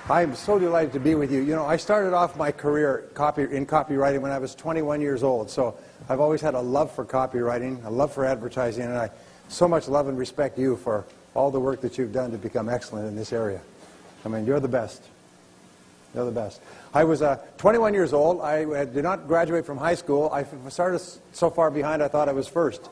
I'm so delighted to be with you. You know, I started off my career in copywriting when I was 21 years old, so I've always had a love for copywriting, a love for advertising, and I so much love and respect you for all the work that you've done to become excellent in this area. I mean, you're the best. You're the best. I was 21 years old. I did not graduate from high school. I started so far behind I thought I was first.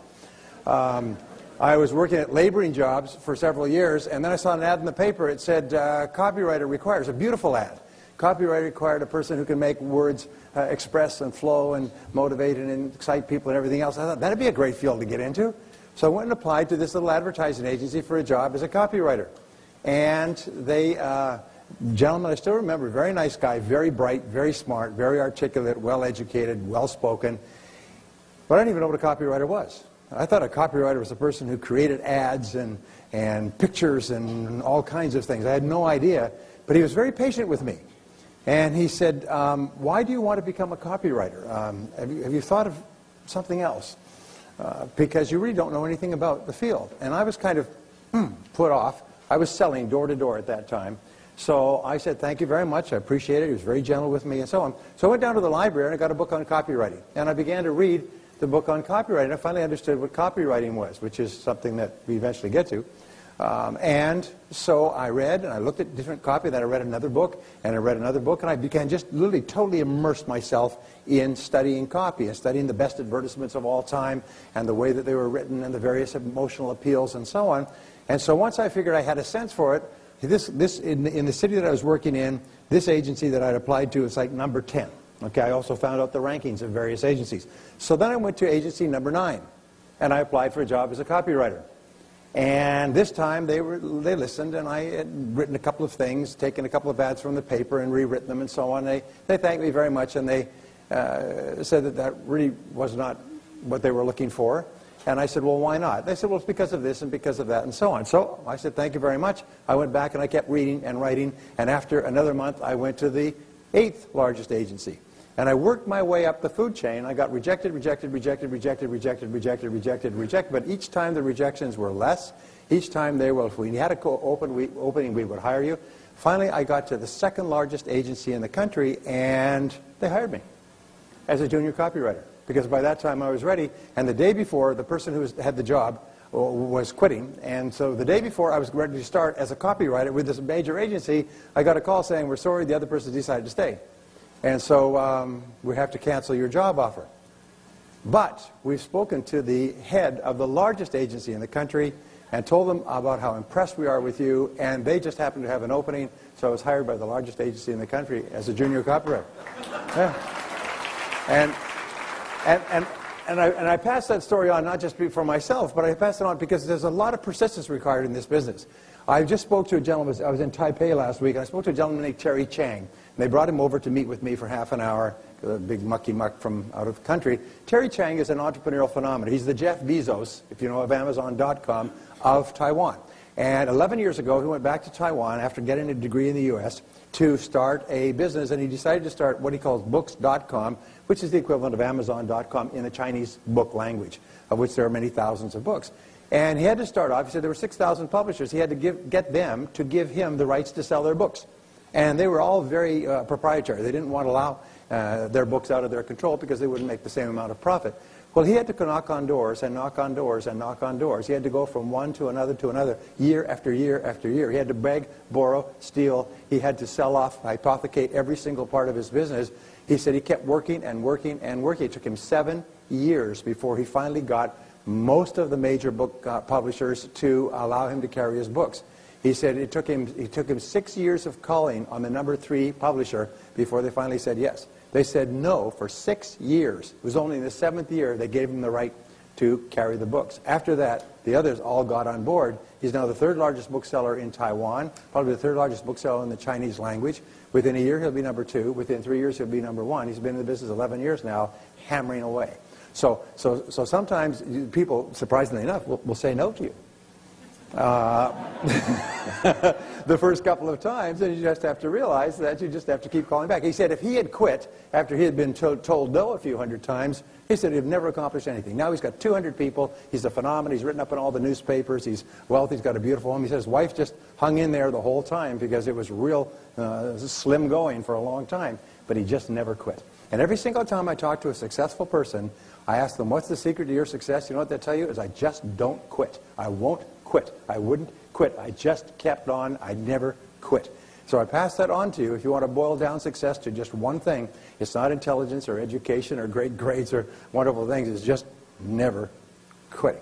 I was working at laboring jobs for several years, and then I saw an ad in the paper. It said, copywriter requires, a beautiful ad. Copywriter required a person who can make words express and flow and motivate and excite people and everything else. I thought, that'd be a great field to get into. So I went and applied to this little advertising agency for a job as a copywriter. And they, gentleman, I still remember, very nice guy, very bright, very smart, very articulate, well-educated, well-spoken. But I didn't even know what a copywriter was. I thought a copywriter was a person who created ads and pictures and all kinds of things. I had no idea, but he was very patient with me. And he said, why do you want to become a copywriter? Have you thought of something else? Because you really don't know anything about the field. And I was kind of put off. I was selling door to door at that time. So I said, thank you very much. I appreciate it. He was very gentle with me and so on. So I went down to the library and I got a book on copywriting. And I began to read the book on copywriting. I finally understood what copywriting was, which is something that we eventually get to. And so I read, and I looked at different copy, then I read another book, and I read another book, and I began just literally totally immerse myself in studying copy, and studying the best advertisements of all time, and the way that they were written, and the various emotional appeals, and so on. And so once I figured I had a sense for it, in the city that I was working in, this agency that I'd applied to was like number 10. Okay, I also found out the rankings of various agencies. So then I went to agency number 9, and I applied for a job as a copywriter. And this time they listened, and I had written a couple of things, taken a couple of ads from the paper and rewritten them and so on. They thanked me very much, and they said that that really was not what they were looking for. And I said, well, why not? They said, well, it's because of this and because of that and so on. So I said, thank you very much. I went back and I kept reading and writing, and after another month I went to the 8th largest agency. And I worked my way up the food chain. I got rejected, rejected, rejected, rejected, rejected, rejected, rejected, rejected. But each time the rejections were less. Each time they were, if we had an opening, we would hire you. Finally, I got to the 2nd largest agency in the country, and they hired me as a junior copywriter. Because by that time I was ready. And the day before, the person who had the job was quitting. And so the day before I was ready to start as a copywriter with this major agency, I got a call saying, we're sorry, the other person decided to stay. And so we have to cancel your job offer. But we've spoken to the head of the largest agency in the country and told them about how impressed we are with you, and they just happened to have an opening, so I was hired by the largest agency in the country as a junior copywriter. Yeah. And I pass that story on not just for myself, but I pass it on because there's a lot of persistence required in this business. I just spoke to a gentleman, I was in Taipei last week, and I spoke to a gentleman named Terry Chang. And they brought him over to meet with me for half an hour, a big mucky muck from out of the country. Terry Chang is an entrepreneurial phenomenon. He's the Jeff Bezos, if you know of Amazon.com, of Taiwan. And 11 years ago, he went back to Taiwan after getting a degree in the U.S. to start a business, and he decided to start what he calls Books.com, which is the equivalent of Amazon.com in the Chinese book language, of which there are many thousands of books. And he had to start off, he said there were 6,000 publishers. He had to get them to give him the rights to sell their books. And they were all very proprietary. They didn't want to allow their books out of their control because they wouldn't make the same amount of profit. Well, he had to knock on doors and knock on doors and knock on doors. He had to go from one to another, year after year after year. He had to beg, borrow, steal. He had to sell off, hypothecate every single part of his business. He said he kept working and working and working. It took him 7 years before he finally got most of the major book publishers to allow him to carry his books. He said it took him 6 years of calling on the number 3 publisher before they finally said yes. They said no for 6 years. It was only in the 7th year they gave him the right to carry the books. After that, the others all got on board. He's now the 3rd largest bookseller in Taiwan, probably the 3rd largest bookseller in the Chinese language. Within a year, he'll be number 2. Within 3 years, he'll be number 1. He's been in the business 11 years now, hammering away. So sometimes people, surprisingly enough, will say no to you. the first couple of times, and you just have to realize that you just have to keep calling back. He said if he had quit after he had been told no a few hundred times, he said he'd never accomplished anything. Now he's got 200 people. He's a phenomenon. He's written up in all the newspapers. He's wealthy. He's got a beautiful home. He said his wife just hung in there the whole time because it was real slim going for a long time, but he just never quit. And every single time I talk to a successful person, I ask them, what's the secret to your success? You know what they tell you? Is I just don't quit. I won't quit. I wouldn't quit. I just kept on. I never quit. So I pass that on to you. If you want to boil down success to just one thing, it's not intelligence or education or great grades or wonderful things. It's just never quitting.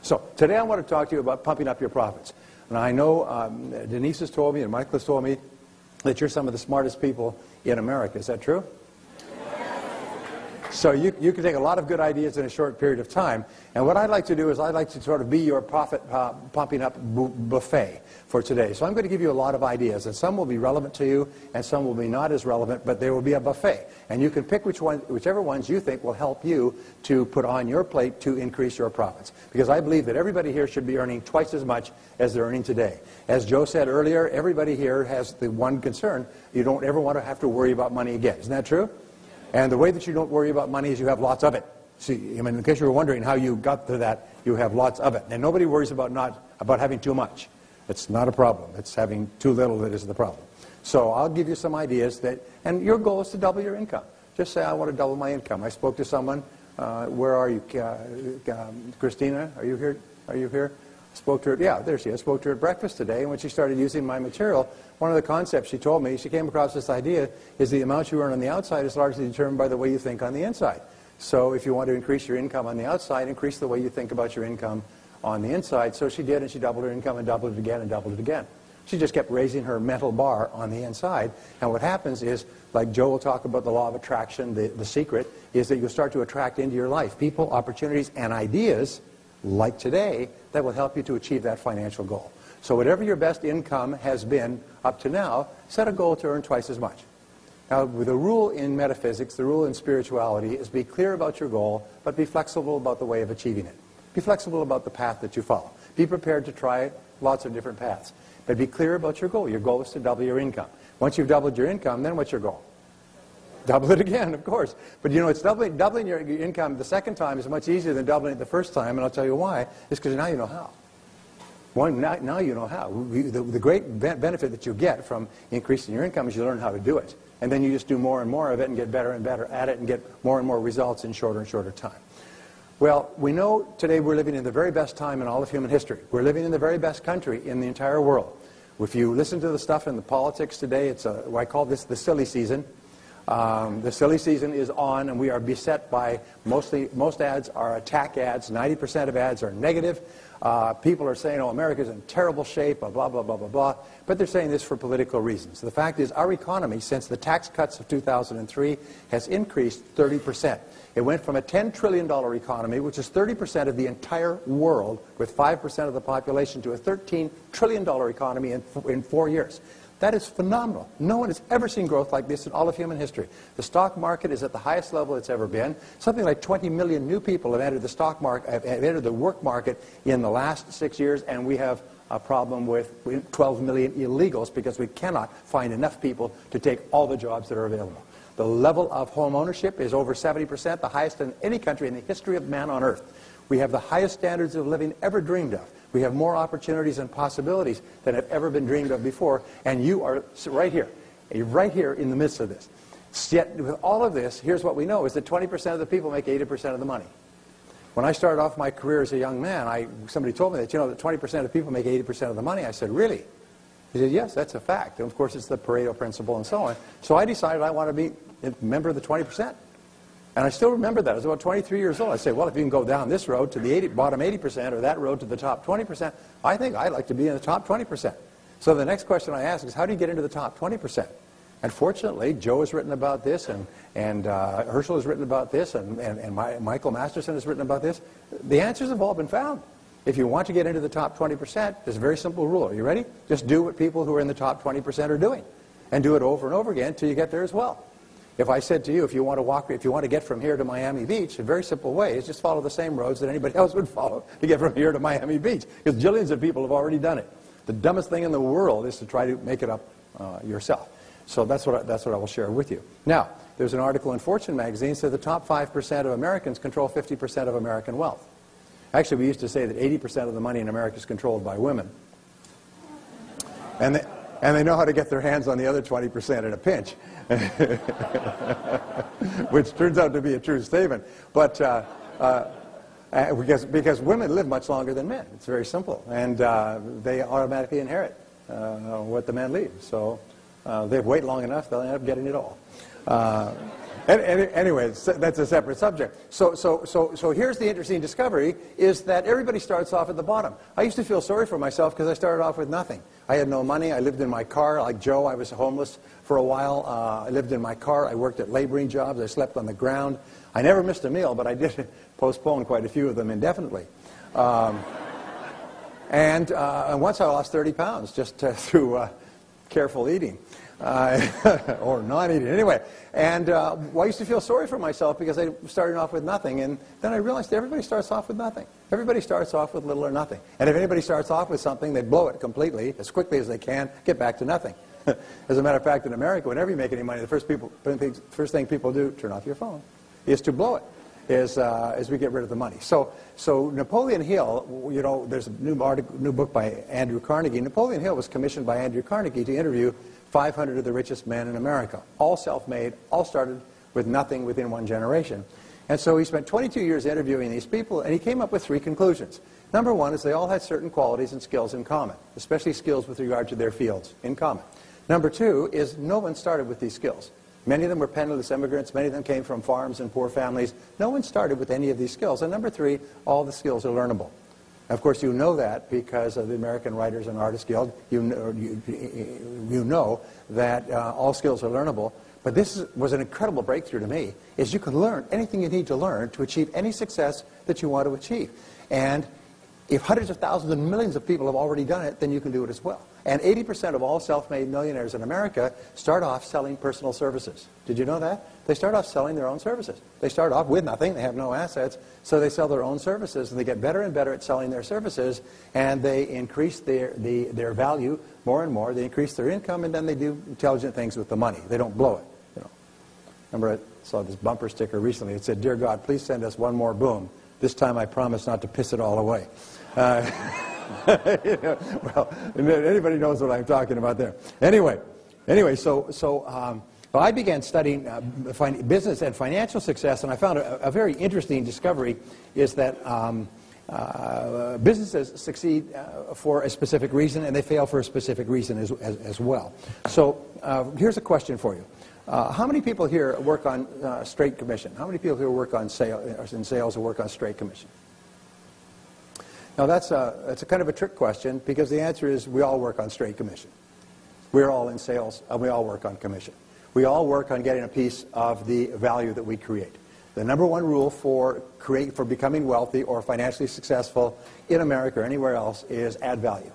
So today I want to talk to you about pumping up your profits. And I know Denise has told me and Michael has told me that you're some of the smartest people in America. Is that true? So you can take a lot of good ideas in a short period of time. And what I'd like to do is I'd like to sort of be your profit pumping up buffet for today. So I'm going to give you a lot of ideas. And some will be relevant to you, and some will be not as relevant, but there will be a buffet. And you can pick whichever ones you think will help you to put on your plate to increase your profits. Because I believe that everybody here should be earning twice as much as they're earning today. As Joe said earlier, everybody here has the one concern. You don't ever want to have to worry about money again. Isn't that true? And the way that you don't worry about money is you have lots of it. See, I mean, in case you were wondering how you got to that, you have lots of it. And nobody worries about having too much. It's not a problem. It's having too little that is the problem. So I'll give you some ideas that, and your goal is to double your income. Just say, I want to double my income. I spoke to someone. Where are you? Christina, are you here? Are you here? Spoke to her. Yeah, there she is. Spoke to her at breakfast today, and when she started using my material, one of the concepts she told me, she came across this idea, is the amount you earn on the outside is largely determined by the way you think on the inside. So if you want to increase your income on the outside, increase the way you think about your income on the inside. So she did, and she doubled her income and doubled it again and doubled it again. She just kept raising her mental bar on the inside. And what happens is, like Joe will talk about the law of attraction, the secret is that you'll start to attract into your life people, opportunities, and ideas like today that will help you to achieve that financial goal. So whatever your best income has been up to now, set a goal to earn twice as much. Now, the rule in metaphysics, the rule in spirituality is be clear about your goal, but be flexible about the way of achieving it. Be flexible about the path that you follow. Be prepared to try lots of different paths. But be clear about your goal. Your goal is to double your income. Once you've doubled your income, then what's your goal? Double it again, of course. But you know, it's doubling your income the second time is much easier than doubling it the first time, and I'll tell you why. It's because now you know how. Now you know how. The great benefit that you get from increasing your income is you learn how to do it. And then you just do more and more of it and get better and better at it and get more and more results in shorter and shorter time. Well, we know today we're living in the very best time in all of human history. We're living in the very best country in the entire world. If you listen to the stuff in the politics today, it's I call this the silly season. The silly season is on, and we are beset by most ads are attack ads. 90% of ads are negative. People are saying, oh, America's in terrible shape, blah, blah, blah, blah, blah. But they're saying this for political reasons. The fact is our economy, since the tax cuts of 2003, has increased 30%. It went from a $10 trillion economy, which is 30% of the entire world, with 5% of the population, to a $13 trillion economy in 4 years. That is phenomenal. No one has ever seen growth like this in all of human history. The stock market is at the highest level it's ever been. Something like 20 million new people have entered the stock market, have entered the work market in the last 6 years, and we have a problem with 12 million illegals because we cannot find enough people to take all the jobs that are available. The level of home ownership is over 70%, the highest in any country in the history of man on earth. We have the highest standards of living ever dreamed of. We have more opportunities and possibilities than have ever been dreamed of before, and you are right here in the midst of this. Yet, with all of this, here's what we know, is that 20% of the people make 80% of the money. When I started off my career as a young man, somebody told me that, you know, that 20% of people make 80% of the money. I said, really? He said, yes, that's a fact. And of course, it's the Pareto principle and so on. So I decided I want to be a member of the 20%. And I still remember that. I was about 23 years old. I said, well, if you can go down this road to the bottom 80% or that road to the top 20%, I think I'd like to be in the top 20%. So the next question I ask is, how do you get into the top 20%? And fortunately, Joe has written about this, and Herschel has written about this, and Michael Masterson has written about this. The answers have all been found. If you want to get into the top 20%, there's a very simple rule. Are you ready? Just do what people who are in the top 20% are doing. And do it over and over again until you get there as well. If I said to you, if you want to get from here to Miami Beach, a very simple way is just follow the same roads that anybody else would follow to get from here to Miami Beach, because jillions of people have already done it. The dumbest thing in the world is to try to make it up yourself. So that's what I will share with you. Now, there's an article in Fortune magazine that says the top 5% of Americans control 50% of American wealth. Actually, we used to say that 80% of the money in America is controlled by women. And they know how to get their hands on the other 20% in a pinch. Which turns out to be a true statement. But because women live much longer than men. It's very simple. And they automatically inherit what the men leave. So they wait long enough, they'll end up getting it all. Anyway, that's a separate subject. So here's the interesting discovery, is that everybody starts off at the bottom. I used to feel sorry for myself because I started off with nothing. I had no money. I lived in my car. Like Joe, I was homeless for a while. I lived in my car. I worked at laboring jobs. I slept on the ground. I never missed a meal, but I did postpone quite a few of them indefinitely. And once I lost 30 pounds just through careful eating. Or not eating. Anyway, and I used to feel sorry for myself because I started off with nothing, and then I realized everybody starts off with nothing. Everybody starts off with little or nothing. And if anybody starts off with something, they blow it completely, as quickly as they can, get back to nothing. As a matter of fact, in America, whenever you make any money, the first thing people do, turn off your phone, is to blow it, as we get rid of the money. So Napoleon Hill, you know, there's a new book by Andrew Carnegie. Napoleon Hill was commissioned by Andrew Carnegie to interview 500 of the richest men in America, all self-made, all started with nothing within one generation. And so he spent 22 years interviewing these people, and he came up with 3 conclusions. Number one is they all had certain qualities and skills in common, especially skills with regard to their fields in common. Number 2 is no one started with these skills. Many of them were penniless immigrants. Many of them came from farms and poor families. No one started with any of these skills. And number 3, all the skills are learnable. Of course, you know that because of the American Writers and Artists Guild. You know that all skills are learnable. But this was an incredible breakthrough to me, is you can learn anything you need to learn to achieve any success that you want to achieve. And if hundreds of thousands and millions of people have already done it, then you can do it as well. And 80% of all self-made millionaires in America start off selling personal services. Did you know that? They start off selling their own services. They start off with nothing. They have no assets. So they sell their own services, and they get better and better at selling their services, and they increase their value more and more. They increase their income, and then they do intelligent things with the money. They don't blow it. You know. Remember, I saw this bumper sticker recently. It said, "Dear God, please send us one more boom. This time I promise not to piss it all away." You know, well, anybody knows what I'm talking about there. Anyway, so I began studying business and financial success, and I found a very interesting discovery is that businesses succeed for a specific reason, and they fail for a specific reason as well. So here's a question for you. How many people here work on straight commission? How many people here work on sales or work on straight commission? Now that's a kind of a trick question, because the answer is we all work on straight commission. We're all in sales, and we all work on commission. We all work on getting a piece of the value that we create. The number one rule for becoming wealthy or financially successful in America or anywhere else is add value.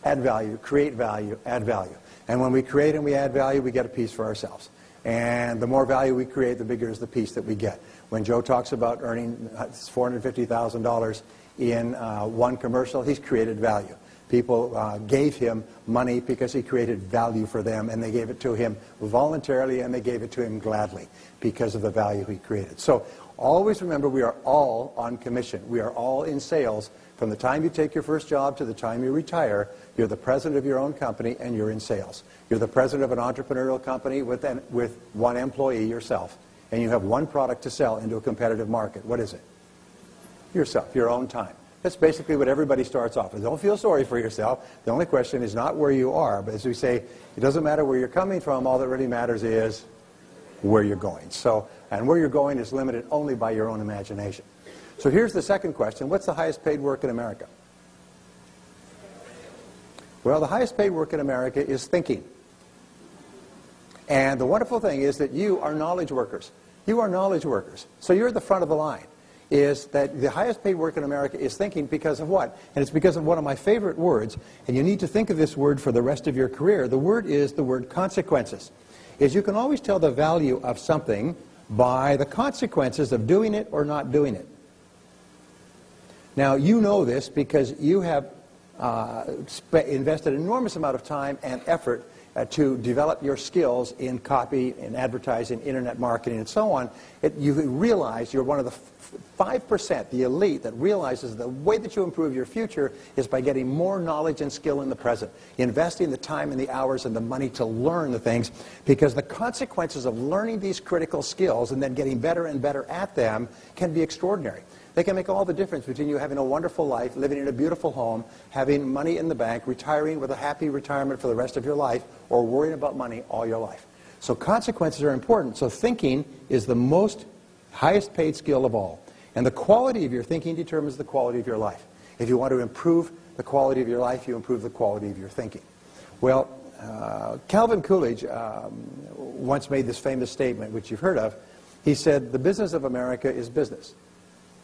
Add value, create value, add value. And when we create and we add value, we get a piece for ourselves. And the more value we create, the bigger is the piece that we get. When Joe talks about earning $450,000 in one commercial, he's created value. People gave him money because he created value for them, and they gave it to him voluntarily, and they gave it to him gladly because of the value he created. So always remember, we are all on commission. We are all in sales. From the time you take your first job to the time you retire, you're the president of your own company, and you're in sales. You're the president of an entrepreneurial company with one employee, yourself, and you have one product to sell into a competitive market. What is it? Yourself, your own time. That's basically what everybody starts off with. Don't feel sorry for yourself. The only question is not where you are, but as we say, it doesn't matter where you're coming from. All that really matters is where you're going. So, and where you're going is limited only by your own imagination. So here's the second question. What's the highest paid work in America? Well, the highest paid work in America is thinking. And the wonderful thing is that you are knowledge workers. You are knowledge workers. So you're at the front of the line. Is that the highest paid work in America is thinking, because of what? And it's because of one of my favorite words, and you need to think of this word for the rest of your career. The word is the word consequences. is you can always tell the value of something by the consequences of doing it or not doing it. Now, you know this because you have invested an enormous amount of time and effort to develop your skills in copy, in advertising, internet marketing, and so on. You realize you're one of the 5%, the elite, that realizes the way that you improve your future is by getting more knowledge and skill in the present, investing the time and the hours and the money to learn the things, because the consequences of learning these critical skills and then getting better and better at them can be extraordinary. They can make all the difference between you having a wonderful life, living in a beautiful home, having money in the bank, retiring with a happy retirement for the rest of your life, or worrying about money all your life. So consequences are important. So thinking is the most highest paid skill of all. And the quality of your thinking determines the quality of your life. If you want to improve the quality of your life, you improve the quality of your thinking. Well, Calvin Coolidge once made this famous statement, which you've heard of. He said, the business of America is business.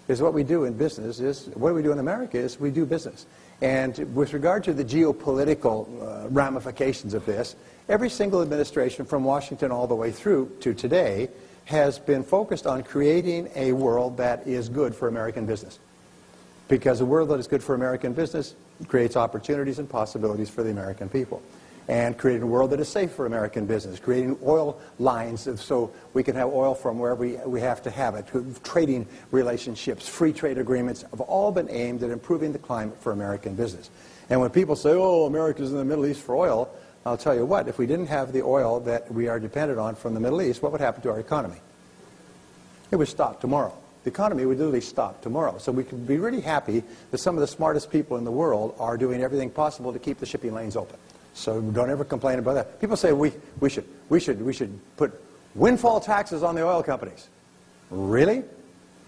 Is what we do in business is, what we do in America is we do business. And with regard to the geopolitical ramifications of this, every single administration from Washington all the way through to today has been focused on creating a world that is good for American business. Because a world that is good for American business creates opportunities and possibilities for the American people. And creating a world that is safe for American business, creating oil lines so we can have oil from wherever we have to have it, trading relationships, free trade agreements have all been aimed at improving the climate for American business. And when people say, oh, America's in the Middle East for oil, I'll tell you what, if we didn't have the oil that we are dependent on from the Middle East, what would happen to our economy? It would stop tomorrow. The economy would literally stop tomorrow. So we can be really happy that some of the smartest people in the world are doing everything possible to keep the shipping lanes open. So don't ever complain about that. People say we should put windfall taxes on the oil companies. Really?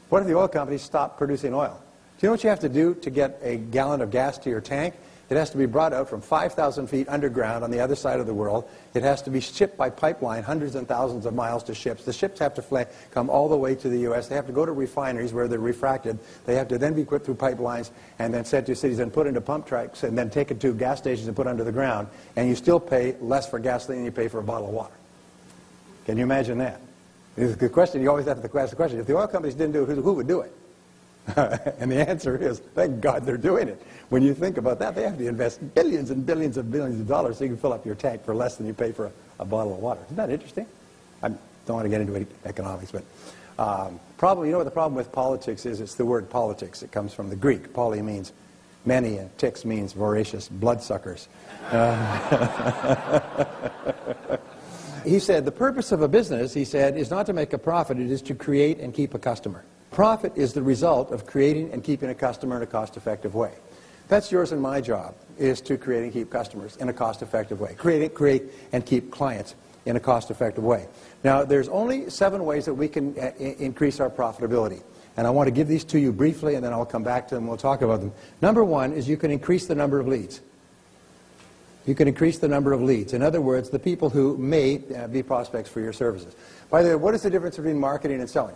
What if the oil companies stop producing oil? Do you know what you have to do to get a gallon of gas to your tank? It has to be brought out from 5,000 feet underground on the other side of the world. It has to be shipped by pipeline hundreds and thousands of miles to ships. The ships have to come all the way to the U.S. They have to go to refineries where they're refracted. They have to then be put through pipelines and then sent to cities and put into pump trucks and then taken to gas stations and put under the ground. And you still pay less for gasoline than you pay for a bottle of water. Can you imagine that? It's a good question. You always have to ask the question, if the oil companies didn't do it, who would do it? And the answer is, thank God they're doing it. When you think about that, they have to invest billions and billions and billions of dollars so you can fill up your tank for less than you pay for a bottle of water. Isn't that interesting? I don't want to get into economics, but you know what the problem with politics is? It's the word politics. It comes from the Greek. Poly means many, and tix means voracious bloodsuckers. He said, the purpose of a business, he said, is not to make a profit, it is to create and keep a customer. Profit is the result of creating and keeping a customer in a cost-effective way. That's yours and my job, is to create and keep customers in a cost-effective way. Create and keep clients in a cost-effective way. Now, there's only 7 ways that we can increase our profitability. And I want to give these to you briefly, and then I'll come back to them and we'll talk about them. Number 1 is you can increase the number of leads. You can increase the number of leads. In other words, the people who may be prospects for your services. By the way, what is the difference between marketing and selling?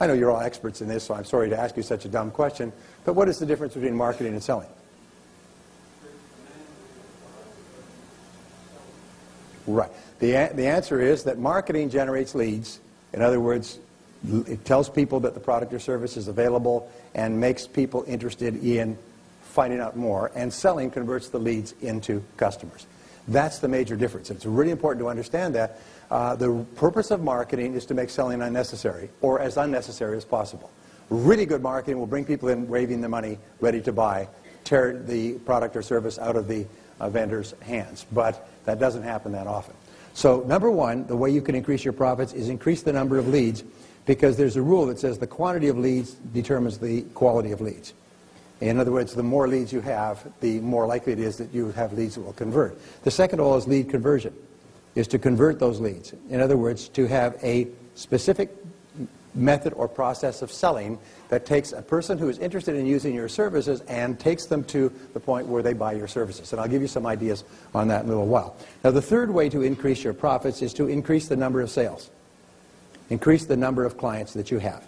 I know you're all experts in this, so I'm sorry to ask you such a dumb question, but what is the difference between marketing and selling? Right. The answer is that marketing generates leads. In other words, it tells people that the product or service is available and makes people interested in finding out more, and selling converts the leads into customers. That's the major difference. It's really important to understand that. The purpose of marketing is to make selling unnecessary, or as unnecessary as possible. Really good marketing will bring people in waving the money, ready to buy, tear the product or service out of the vendor's hands. But that doesn't happen that often. So number 1, the way you can increase your profits is increase the number of leads, because there's a rule that says the quantity of leads determines the quality of leads. In other words, the more leads you have, the more likely it is that you have leads that will convert. The second of all is lead conversion, is to convert those leads. In other words, to have a specific method or process of selling that takes a person who is interested in using your services and takes them to the point where they buy your services. And I'll give you some ideas on that in a little while. Now, the third way to increase your profits is to increase the number of sales. Increase the number of clients that you have.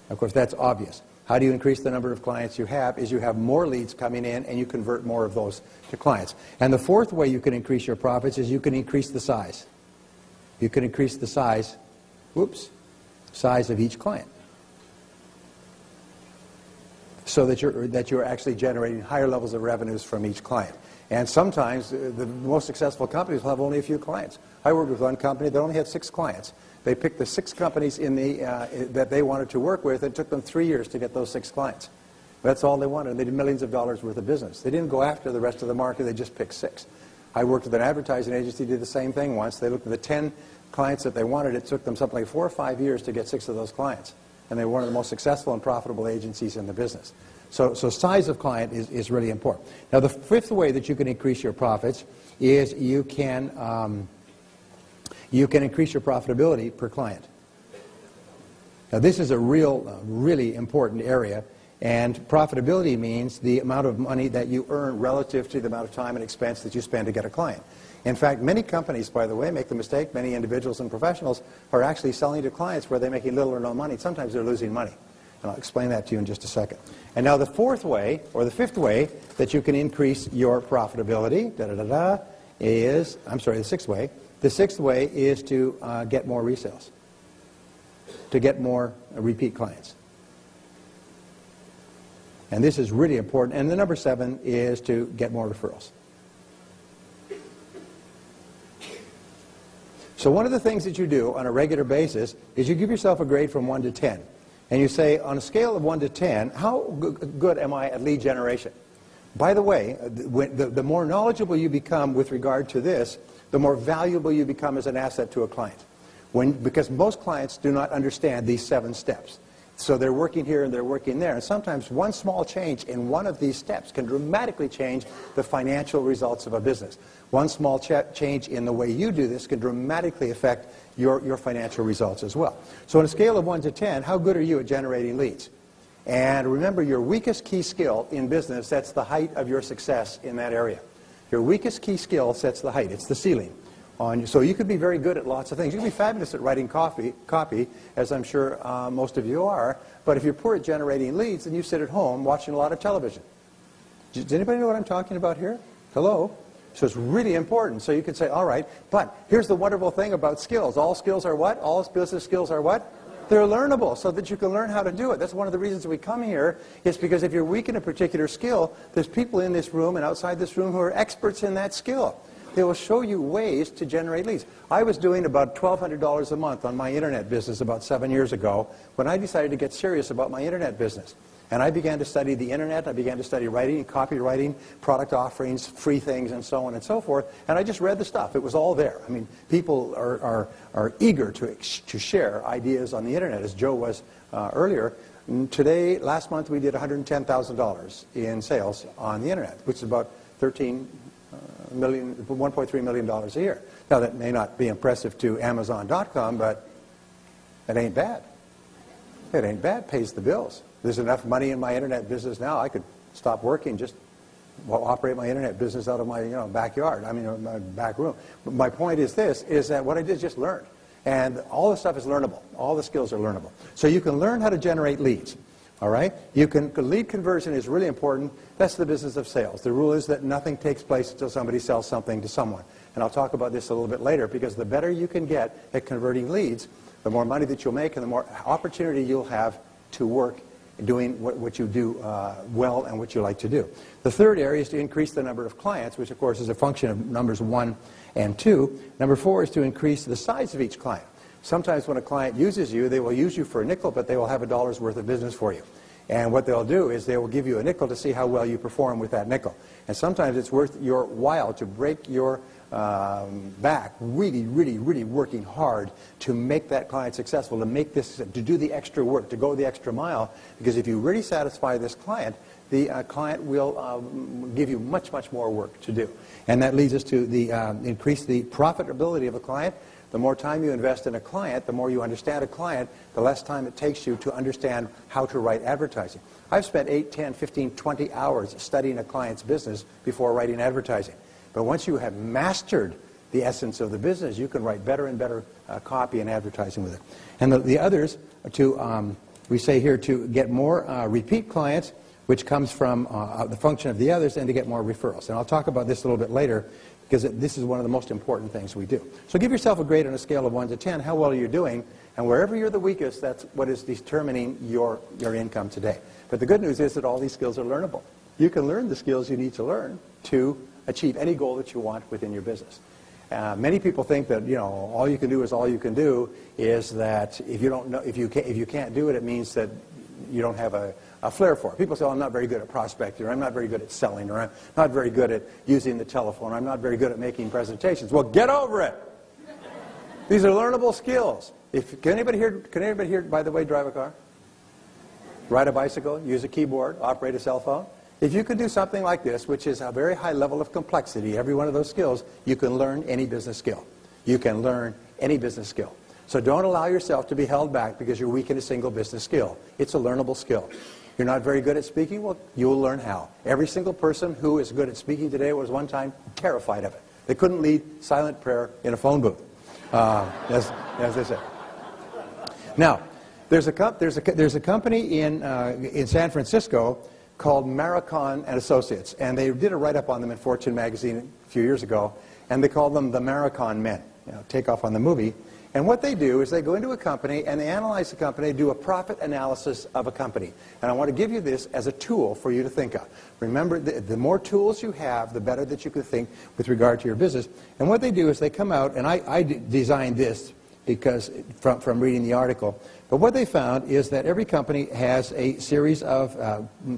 Of course, that's obvious. How do you increase the number of clients you have? Is you have more leads coming in and you convert more of those to clients. And the fourth way you can increase your profits is you can increase the size. You can increase the size of each client, so that you're actually generating higher levels of revenues from each client. And sometimes the most successful companies will have only a few clients. I worked with one company that only had 6 clients. They picked the 6 companies that they wanted to work with. It took them 3 years to get those 6 clients. That's all they wanted. And they did millions of dollars worth of business. They didn't go after the rest of the market. They just picked 6. I worked with an advertising agency, did the same thing once. They looked at the 10 clients that they wanted. It took them something like 4 or 5 years to get 6 of those clients. And they were one of the most successful and profitable agencies in the business. So size of client is really important. Now, the 5th way that you can increase your profits is you can increase your profitability per client. Now, this is a really important area. And profitability means the amount of money that you earn relative to the amount of time and expense that you spend to get a client. In fact, many companies, by the way, make the mistake, many individuals and professionals are actually selling to clients where they're making little or no money. Sometimes they're losing money. And I'll explain that to you in just a second. And now the 4th way, or the 5th way, that you can increase your profitability, is, the 6th way. The 6th way is to get more resales, to get more repeat clients. And this is really important. And the number 7 is to get more referrals. So one of the things that you do on a regular basis is you give yourself a grade from 1 to 10. And you say, on a scale of 1 to 10, how good am I at lead generation? By the way, the more knowledgeable you become with regard to this, the more valuable you become as an asset to a client. Because most clients do not understand these 7 steps. So they're working here and they're working there. And sometimes one small change in one of these steps can dramatically change the financial results of a business. One small change in the way you do this can dramatically affect your financial results as well. So on a scale of 1 to 10, how good are you at generating leads? And remember, your weakest key skill in business sets the height of your success in that area. Your weakest key skill sets the height. It's the ceiling. So you could be very good at lots of things. You can be fabulous at writing copy, as I'm sure most of you are. But if you're poor at generating leads, then you sit at home watching a lot of television. Does anybody know what I'm talking about here? Hello? So it's really important. So you could say, all right, but here's the wonderful thing about skills. All skills are what? All business skills are what? They're learnable, so that you can learn how to do it. That's one of the reasons we come here, is because if you're weak in a particular skill, there's people in this room and outside this room who are experts in that skill. They will show you ways to generate leads. I was doing about $1,200 a month on my internet business about 7 years ago when I decided to get serious about my internet business. And I began to study the internet. I began to study writing, copywriting, product offerings, free things, and so on and so forth. And I just read the stuff. It was all there. I mean, people are eager to share ideas on the internet, as Joe was earlier. And today, last month, we did $110,000 in sales on the internet, which is about $1.3 million a year. Now, that may not be impressive to Amazon.com, but it ain't bad. It ain't bad. Pays the bills. There's enough money in my internet business now, I could stop working, just operate my internet business out of my backyard, my back room. But my point is this, is that what I did is just learn. And all this stuff is learnable. All the skills are learnable. So you can learn how to generate leads. All right? Lead conversion is really important. That's the business of sales. The rule is that nothing takes place until somebody sells something to someone. And I'll talk about this a little bit later, because the better you can get at converting leads, the more money that you'll make and the more opportunity you'll have to work doing what you do well and what you like to do. The third area is to increase the number of clients, which of course is a function of numbers 1 and 2. Number 4 is to increase the size of each client. Sometimes when a client uses you, they will use you for a nickel, but they will have $1 worth of business for you. And what they'll do is they will give you a nickel to see how well you perform with that nickel. And sometimes it's worth your while to break your back, really working hard to make that client successful, to do the extra work, to go the extra mile. Because if you really satisfy this client, the client will give you much more work to do. And that leads us to increase the profitability of a client. The more time you invest in a client, the more you understand a client, the less time it takes you to understand how to write advertising. I've spent 8, 10, 15, 20 hours studying a client's business before writing advertising. But once you have mastered the essence of the business, you can write better and better copy and advertising with it. And the others, we say here, to get more repeat clients, which comes from the function of the others, and to get more referrals. And I'll talk about this a little bit later because this is one of the most important things we do. So give yourself a grade on a scale of 1 to 10. How well are you doing? And wherever you're the weakest, that's what is determining your income today. But the good news is that all these skills are learnable. You can learn the skills you need to learn to achieve any goal that you want within your business. Many people think that all you can do is all you can do. Is that if you don't know, if you can't do it, it means that you don't have a flair for it. People say, oh, I'm not very good at prospecting, or I'm not very good at selling, or I'm not very good at using the telephone, or I'm not very good at making presentations. Well, get over it. These are learnable skills. Can anybody here, by the way, drive a car? Ride a bicycle, use a keyboard, operate a cell phone? If you can do something like this, which is a very high level of complexity, every one of those skills, you can learn any business skill. You can learn any business skill. So don't allow yourself to be held back because you're weak in a single business skill. It's a learnable skill. You're not very good at speaking? Well, you'll learn how. Every single person who is good at speaking today was one time terrified of it. They couldn't lead silent prayer in a phone booth, as they say. Now, there's a company in San Francisco called Maricon and Associates, and they did a write-up on them in Fortune magazine a few years ago, and they called them the Maricon Men. Take off on the movie. And what they do is they go into a company and they analyze the company, do a profit analysis of a company. And I want to give you this as a tool for you to think of. Remember, the more tools you have, the better that you can think with regard to your business. And what they do is they come out, and I designed this because from reading the article. But what they found is that every company has a series of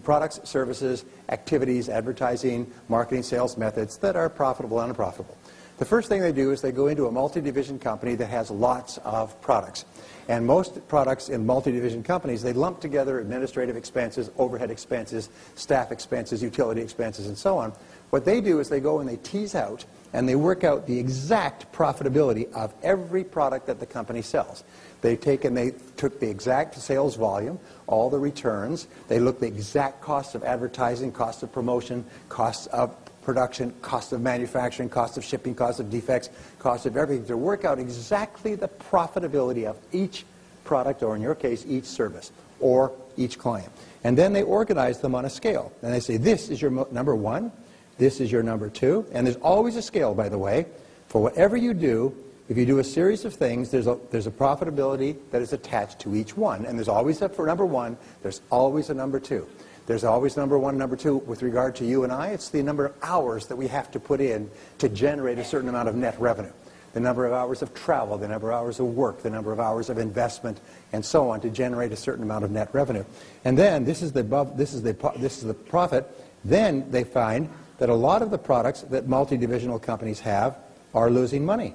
products, services, activities, advertising, marketing, sales methods that are profitable and unprofitable. The first thing they do is they go into a multi-division company that has lots of products. And most products in multi-division companies, they lump together administrative expenses, overhead expenses, staff expenses, utility expenses, and so on. What they do is they go and they tease out and they work out the exact profitability of every product that the company sells. They took the exact sales volume, all the returns. They looked the exact cost of advertising, cost of promotion, cost of production, cost of manufacturing, cost of shipping, cost of defects, cost of everything, to work out exactly the profitability of each product, or in your case, each service, or each client. And then they organize them on a scale. And they say, this is your number 1, this is your number 2, and there's always a scale, by the way. For whatever you do, if you do a series of things, there's a profitability that is attached to each one. And there's always for number 1, there's always a number 2. There's always number 1, number 2. With regard to you and I, it's the number of hours that we have to put in to generate a certain amount of net revenue. The number of hours of travel, the number of hours of work, the number of hours of investment, and so on to generate a certain amount of net revenue. And then this is the profit. Then they find that a lot of the products that multi-divisional companies have are losing money.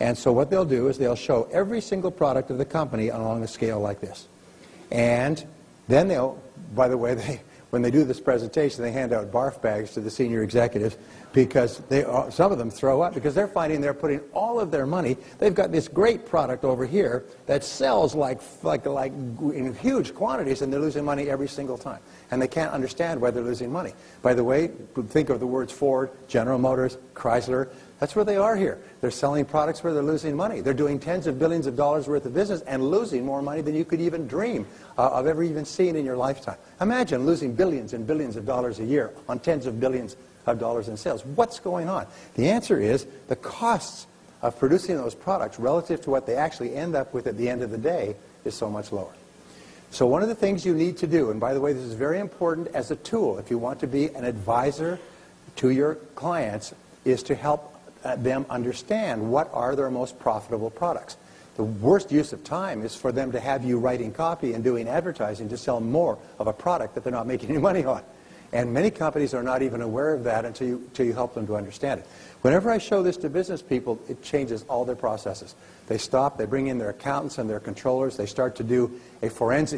And so what they'll do is they'll show every single product of the company along a scale like this. And then they'll, by the way, when they do this presentation, they hand out barf bags to the senior executives because some of them throw up because they're finding they're putting all of their money. They've got this great product over here that sells like in huge quantities, and they're losing money every single time. And they can't understand why they're losing money. By the way, think of the words Ford, General Motors, Chrysler. That's where they are here. They're selling products where they're losing money. They're doing tens of billions of dollars worth of business and losing more money than you could even dream of ever even seeing in your lifetime. Imagine losing billions and billions of dollars a year on tens of billions of dollars in sales. What's going on? The answer is the costs of producing those products relative to what they actually end up with at the end of the day is so much lower. So one of the things you need to do, and by the way, this is very important as a tool if you want to be an advisor to your clients, is to help them understand what are their most profitable products. The worst use of time is for them to have you writing copy and doing advertising to sell more of a product that they're not making any money on. And many companies are not even aware of that until you help them to understand it. Whenever I show this to business people, it changes all their processes. They stop, they bring in their accountants and their controllers, they start to do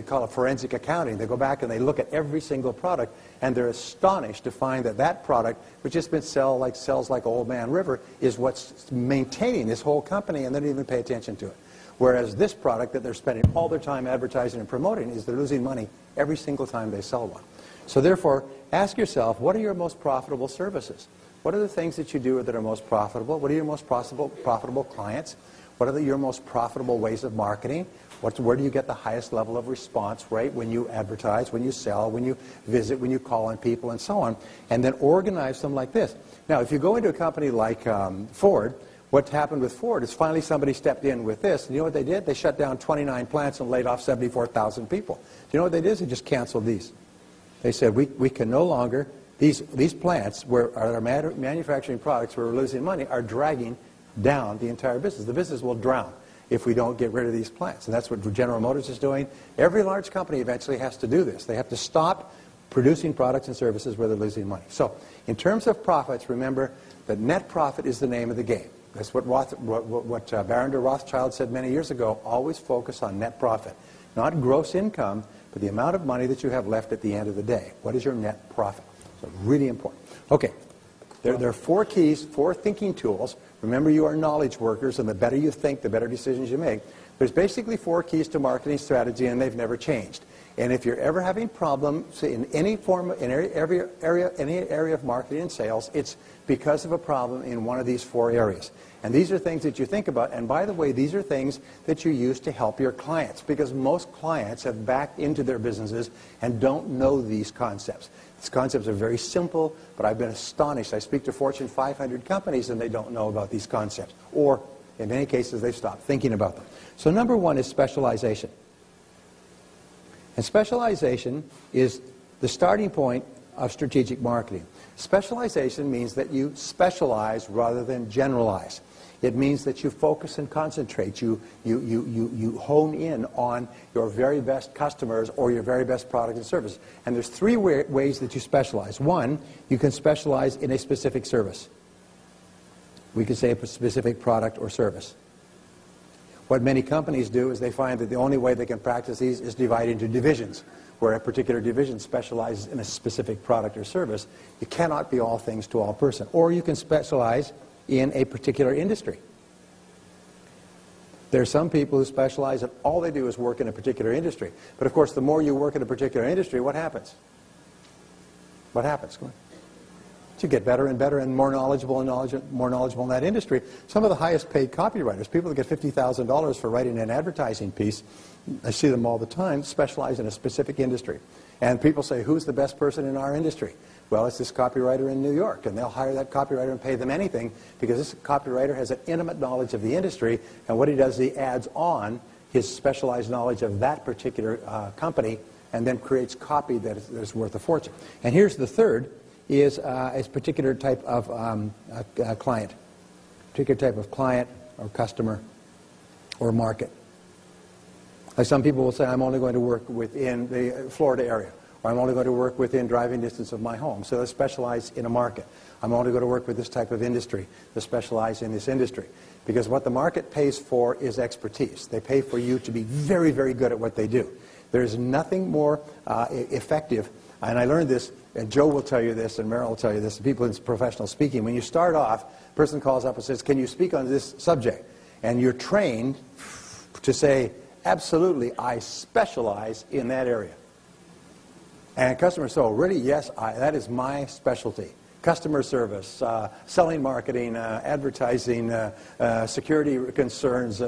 call it forensic accounting. They go back and they look at every single product, and they're astonished to find that that product, which has been sells like Old Man River, is what's maintaining this whole company, and they don't even pay attention to it. Whereas this product that they're spending all their time advertising and promoting they're losing money every single time they sell one. So therefore, ask yourself, what are your most profitable services? What are the things that you do that are most profitable? What are your most profitable clients? What are your most profitable ways of marketing? Where do you get the highest level of response rate when you advertise, when you sell, when you visit, when you call on people, and so on, and then organize them like this. Now, if you go into a company like Ford, what happened with Ford is finally somebody stepped in with this, and you know what they did? They shut down 29 plants and laid off 74,000 people. Do you know what they did? They just canceled these. They said, we can no longer, these plants where our manufacturing products where we're losing money are dragging down the entire business. The business will drown if we don't get rid of these plants. And that's what General Motors is doing. Every large company eventually has to do this. They have to stop producing products and services where they're losing money. So in terms of profits, remember that net profit is the name of the game. That's what Baron de Rothschild said many years ago. Always focus on net profit. Not gross income, but the amount of money that you have left at the end of the day. What is your net profit? So really important. Okay. There are 4 keys, 4 thinking tools. Remember, you are knowledge workers, and the better you think, the better decisions you make. There's basically 4 keys to marketing strategy, and they've never changed. And if you're ever having problems in any form, in any area of marketing and sales, it's because of a problem in one of these 4 areas. And these are things that you think about. And by the way, these are things that you use to help your clients, because most clients have backed into their businesses and don't know these concepts. These concepts are very simple, but I've been astonished. I speak to Fortune 500 companies and they don't know about these concepts. Or, in many cases, they've stopped thinking about them. So number 1 is specialization. And specialization is the starting point of strategic marketing. Specialization means that you specialize rather than generalize. It means that you focus and concentrate. You hone in on your very best customers or your very best product and service. And there's 3 ways that you specialize. 1, you can specialize in a specific service. We could say a specific product or service. What many companies do is they find that the only way they can practice these is divide into divisions, where a particular division specializes in a specific product or service. You cannot be all things to all person. Or you can specialize in a particular industry. There are some people who specialize and all they do is work in a particular industry. But of course, the more you work in a particular industry, what happens? What happens? Come on. You get better and better and more knowledgeable in that industry. Some of the highest paid copywriters, people that get $50,000 for writing an advertising piece, I see them all the time, specialize in a specific industry. And people say, who's the best person in our industry? Well, it's this copywriter in New York, and they'll hire that copywriter and pay them anything because this copywriter has an intimate knowledge of the industry, and what he does is he adds on his specialized knowledge of that particular company and then creates copy that is worth a fortune. And here's the third, is a particular type of client, particular type of client or customer or market. Like some people will say, I'm only going to work within the Florida area, or I'm only going to work within driving distance of my home. So they specialize in a market. I'm only going to work with this type of industry. They specialize in this industry. Because what the market pays for is expertise. They pay for you to be very, very good at what they do. There is nothing more effective, and I learned this, and Joe will tell you this, and Merrill will tell you this, people in professional speaking. When you start off, a person calls up and says, can you speak on this subject? And you're trained to say, absolutely, I specialize in that area. And customers say, oh, really? Yes, that is my specialty. Customer service, selling, marketing, advertising, security concerns,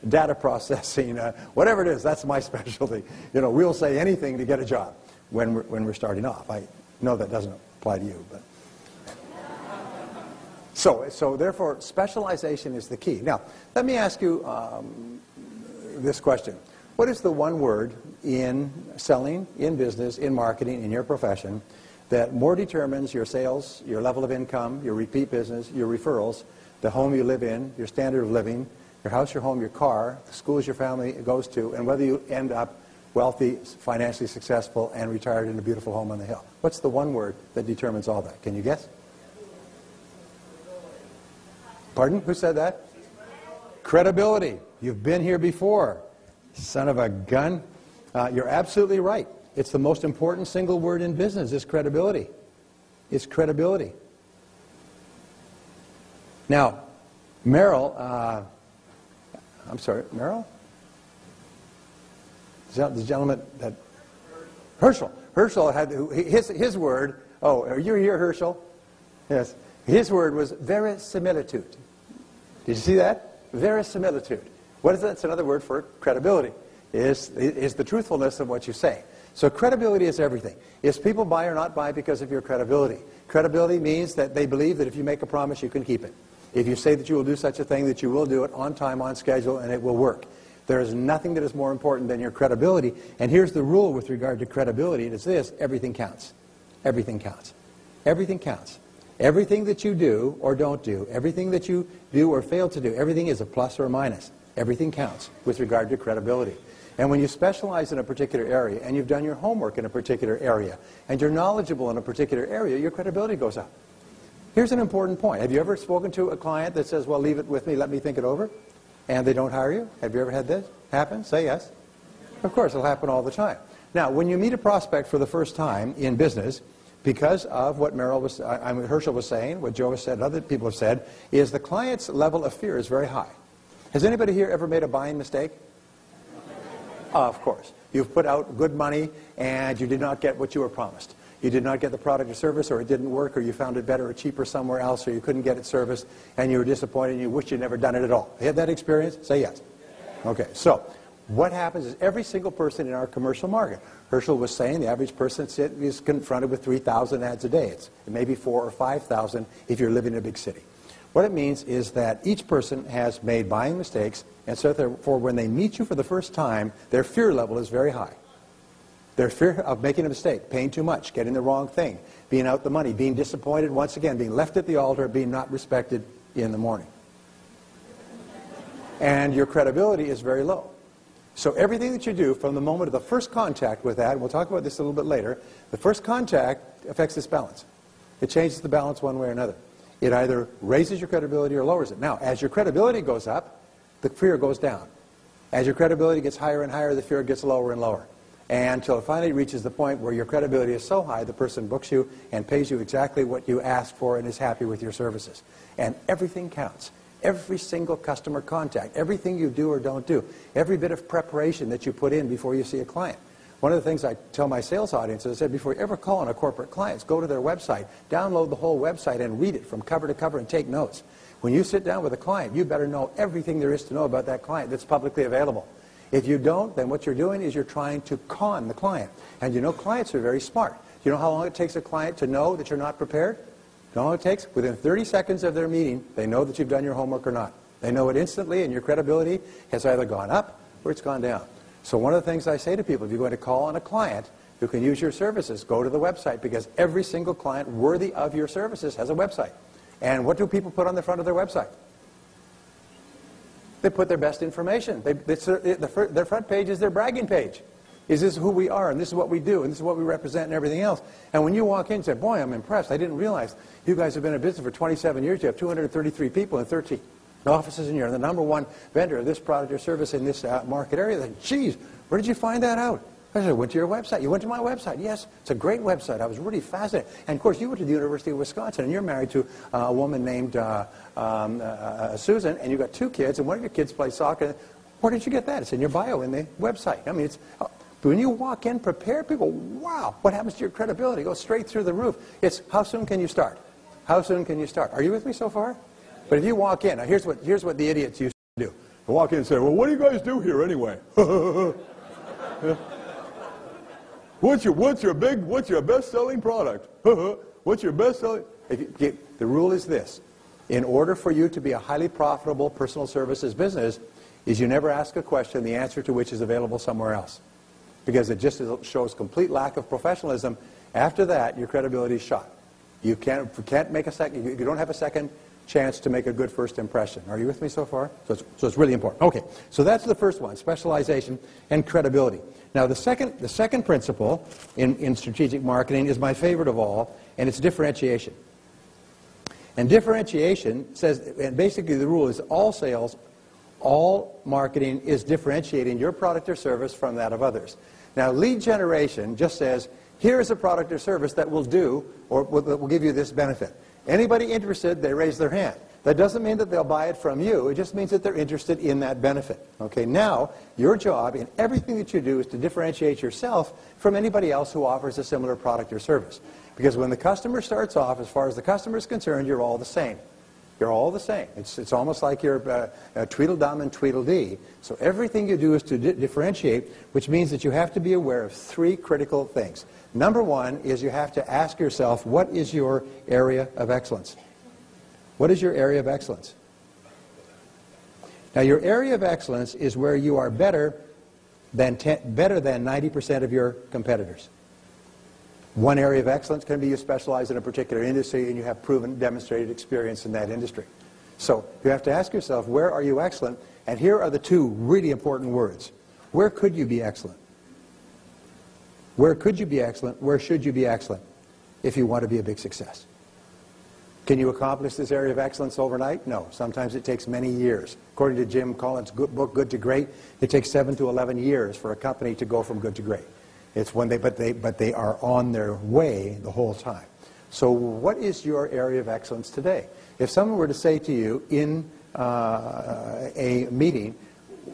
data processing, whatever it is, that's my specialty. You know, we'll say anything to get a job when we're starting off. I know that doesn't apply to you, but so therefore specialization is the key. Now, let me ask you this question. What is the one word in selling, in business, in marketing, in your profession that more determines your sales, your level of income, your repeat business, your referrals, the home you live in, your standard of living, your house, your home, your car, the schools your family goes to, and whether you end up wealthy, financially successful, and retired in a beautiful home on the hill? What's the one word that determines all that? Can you guess? Pardon? Who said that? Credibility. You've been here before. Son of a gun. You're absolutely right. It's the most important single word in business is credibility. It's credibility. Now, Merrill, I'm sorry, Merrill? The gentleman that... Herschel. Herschel had his word. Oh, are you here, Herschel? Yes. His word was verisimilitude. Did you see that? Verisimilitude. What is that? It's another word for credibility. is the truthfulness of what you say. So credibility is everything. Is people buy or not buy because of your credibility? Credibility means that they believe that if you make a promise, you can keep it. If you say that you will do such a thing, that you will do it on time, on schedule, and it will work. There is nothing that is more important than your credibility. And here's the rule with regard to credibility. It is this: everything counts. Everything counts. Everything counts. Everything that you do or don't do, everything that you do or fail to do, everything is a plus or a minus. Everything counts with regard to credibility. And when you specialize in a particular area, and you've done your homework in a particular area, and you're knowledgeable in a particular area, your credibility goes up. Here's an important point. Have you ever spoken to a client that says, well, leave it with me, let me think it over, and they don't hire you? Have you ever had this happen? Say yes. Of course, it'll happen all the time. Now, when you meet a prospect for the first time in business, because of what Herschel was saying, what Joe has said, other people have said, is the client's level of fear is very high. Has anybody here ever made a buying mistake? Of course. You've put out good money and you did not get what you were promised. You did not get the product or service, or it didn't work, or you found it better or cheaper somewhere else, or you couldn't get it serviced, and you were disappointed and you wished you'd never done it at all. You had that experience? Say yes. Okay, so what happens is every single person in our commercial market, Herschel was saying the average person is confronted with 3,000 ads a day. It may be 4,000 or 5,000 if you're living in a big city. What it means is that each person has made buying mistakes, and so therefore when they meet you for the first time, their fear level is very high. Their fear of making a mistake, paying too much, getting the wrong thing, being out the money, being disappointed once again, being left at the altar, being not respected in the morning. And your credibility is very low. So everything that you do from the moment of the first contact with that, and we'll talk about this a little bit later, the first contact affects this balance. It changes the balance one way or another. It either raises your credibility or lowers it. Now, as your credibility goes up, the fear goes down. As your credibility gets higher and higher, the fear gets lower and lower. And until it finally reaches the point where your credibility is so high, the person books you and pays you exactly what you asked for and is happy with your services. And everything counts. Every single customer contact, everything you do or don't do, every bit of preparation that you put in before you see a client. One of the things I tell my sales audience is I said, before you ever call on a corporate client, go to their website, download the whole website and read it from cover to cover and take notes. When you sit down with a client, you better know everything there is to know about that client that's publicly available. If you don't, then what you're doing is you're trying to con the client. And you know clients are very smart. You know how long it takes a client to know that you're not prepared? You know how long it takes? Within 30 seconds of their meeting, they know that you've done your homework or not. They know it instantly, and your credibility has either gone up or it's gone down. So one of the things I say to people, if you're going to call on a client who can use your services, go to the website, because every single client worthy of your services has a website. And what do people put on the front of their website? They put their best information. Their front page is their bragging page. Is this who we are, and this is what we do, and this is what we represent, and everything else. And when you walk in and say, boy, I'm impressed. I didn't realize you guys have been in business for 27 years. You have 233 people in 13 offices, and you're the #1 vendor of this product or service in this market area. Then, geez, where did you find that out? I said, I went to your website. You went to my website. Yes, it's a great website. I was really fascinated. And, of course, you went to the University of Wisconsin, and you're married to a woman named Susan, and you've got 2 kids, and one of your kids plays soccer. Where did you get that? It's in your bio in the website. I mean, when you walk in prepared, people, wow, what happens to your credibility? It goes straight through the roof. It's, how soon can you start? How soon can you start? Are you with me so far? But if you walk in, now here's what the idiots used to do. They walk in and say, well, what do you guys do here anyway? Yeah. What's your best-selling product? What's your best-selling? The rule is this. In order for you to be a highly profitable personal services business, is you never ask a question, the answer to which is available somewhere else. Because it just shows complete lack of professionalism. After that, your credibility is shot. You can't make a second, you don't have a second chance to make a good first impression. Are you with me so far? So it's really important. Okay, so that's the first one, specialization and credibility. Now the second principle in strategic marketing is my favorite of all, and it's differentiation. And differentiation says, and basically the rule is all sales, all marketing is differentiating your product or service from that of others. Now lead generation just says, here is a product or service that will do, or will give you this benefit. Anybody interested, they raise their hand. That doesn't mean that they'll buy it from you. It just means that they're interested in that benefit. Okay, now, your job in everything that you do is to differentiate yourself from anybody else who offers a similar product or service. Because when the customer starts off, as far as the customer is concerned, you're all the same. You're all the same. It's almost like you're Tweedledum and Tweedledee. So everything you do is to differentiate, which means that you have to be aware of three critical things. Number one is you have to ask yourself, what is your area of excellence? What is your area of excellence? Now, your area of excellence is where you are better than 90% of your competitors. One area of excellence can be you specialize in a particular industry and you have proven, demonstrated experience in that industry. So you have to ask yourself, where are you excellent? And here are the two really important words. Where could you be excellent? Where could you be excellent? Where should you be excellent if you want to be a big success? Can you accomplish this area of excellence overnight? No. Sometimes it takes many years. According to Jim Collins' book, Good to Great, it takes 7 to 11 years for a company to go from good to great. It's when but they are on their way the whole time. So what is your area of excellence today? If someone were to say to you in a meeting,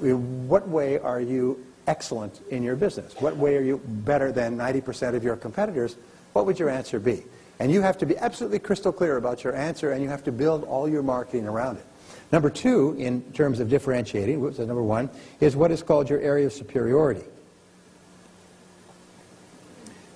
what way are you excellent in your business? What way are you better than 90% of your competitors? What would your answer be? And you have to be absolutely crystal clear about your answer, and you have to build all your marketing around it. Number two, in terms of differentiating, number one, is what is called your area of superiority.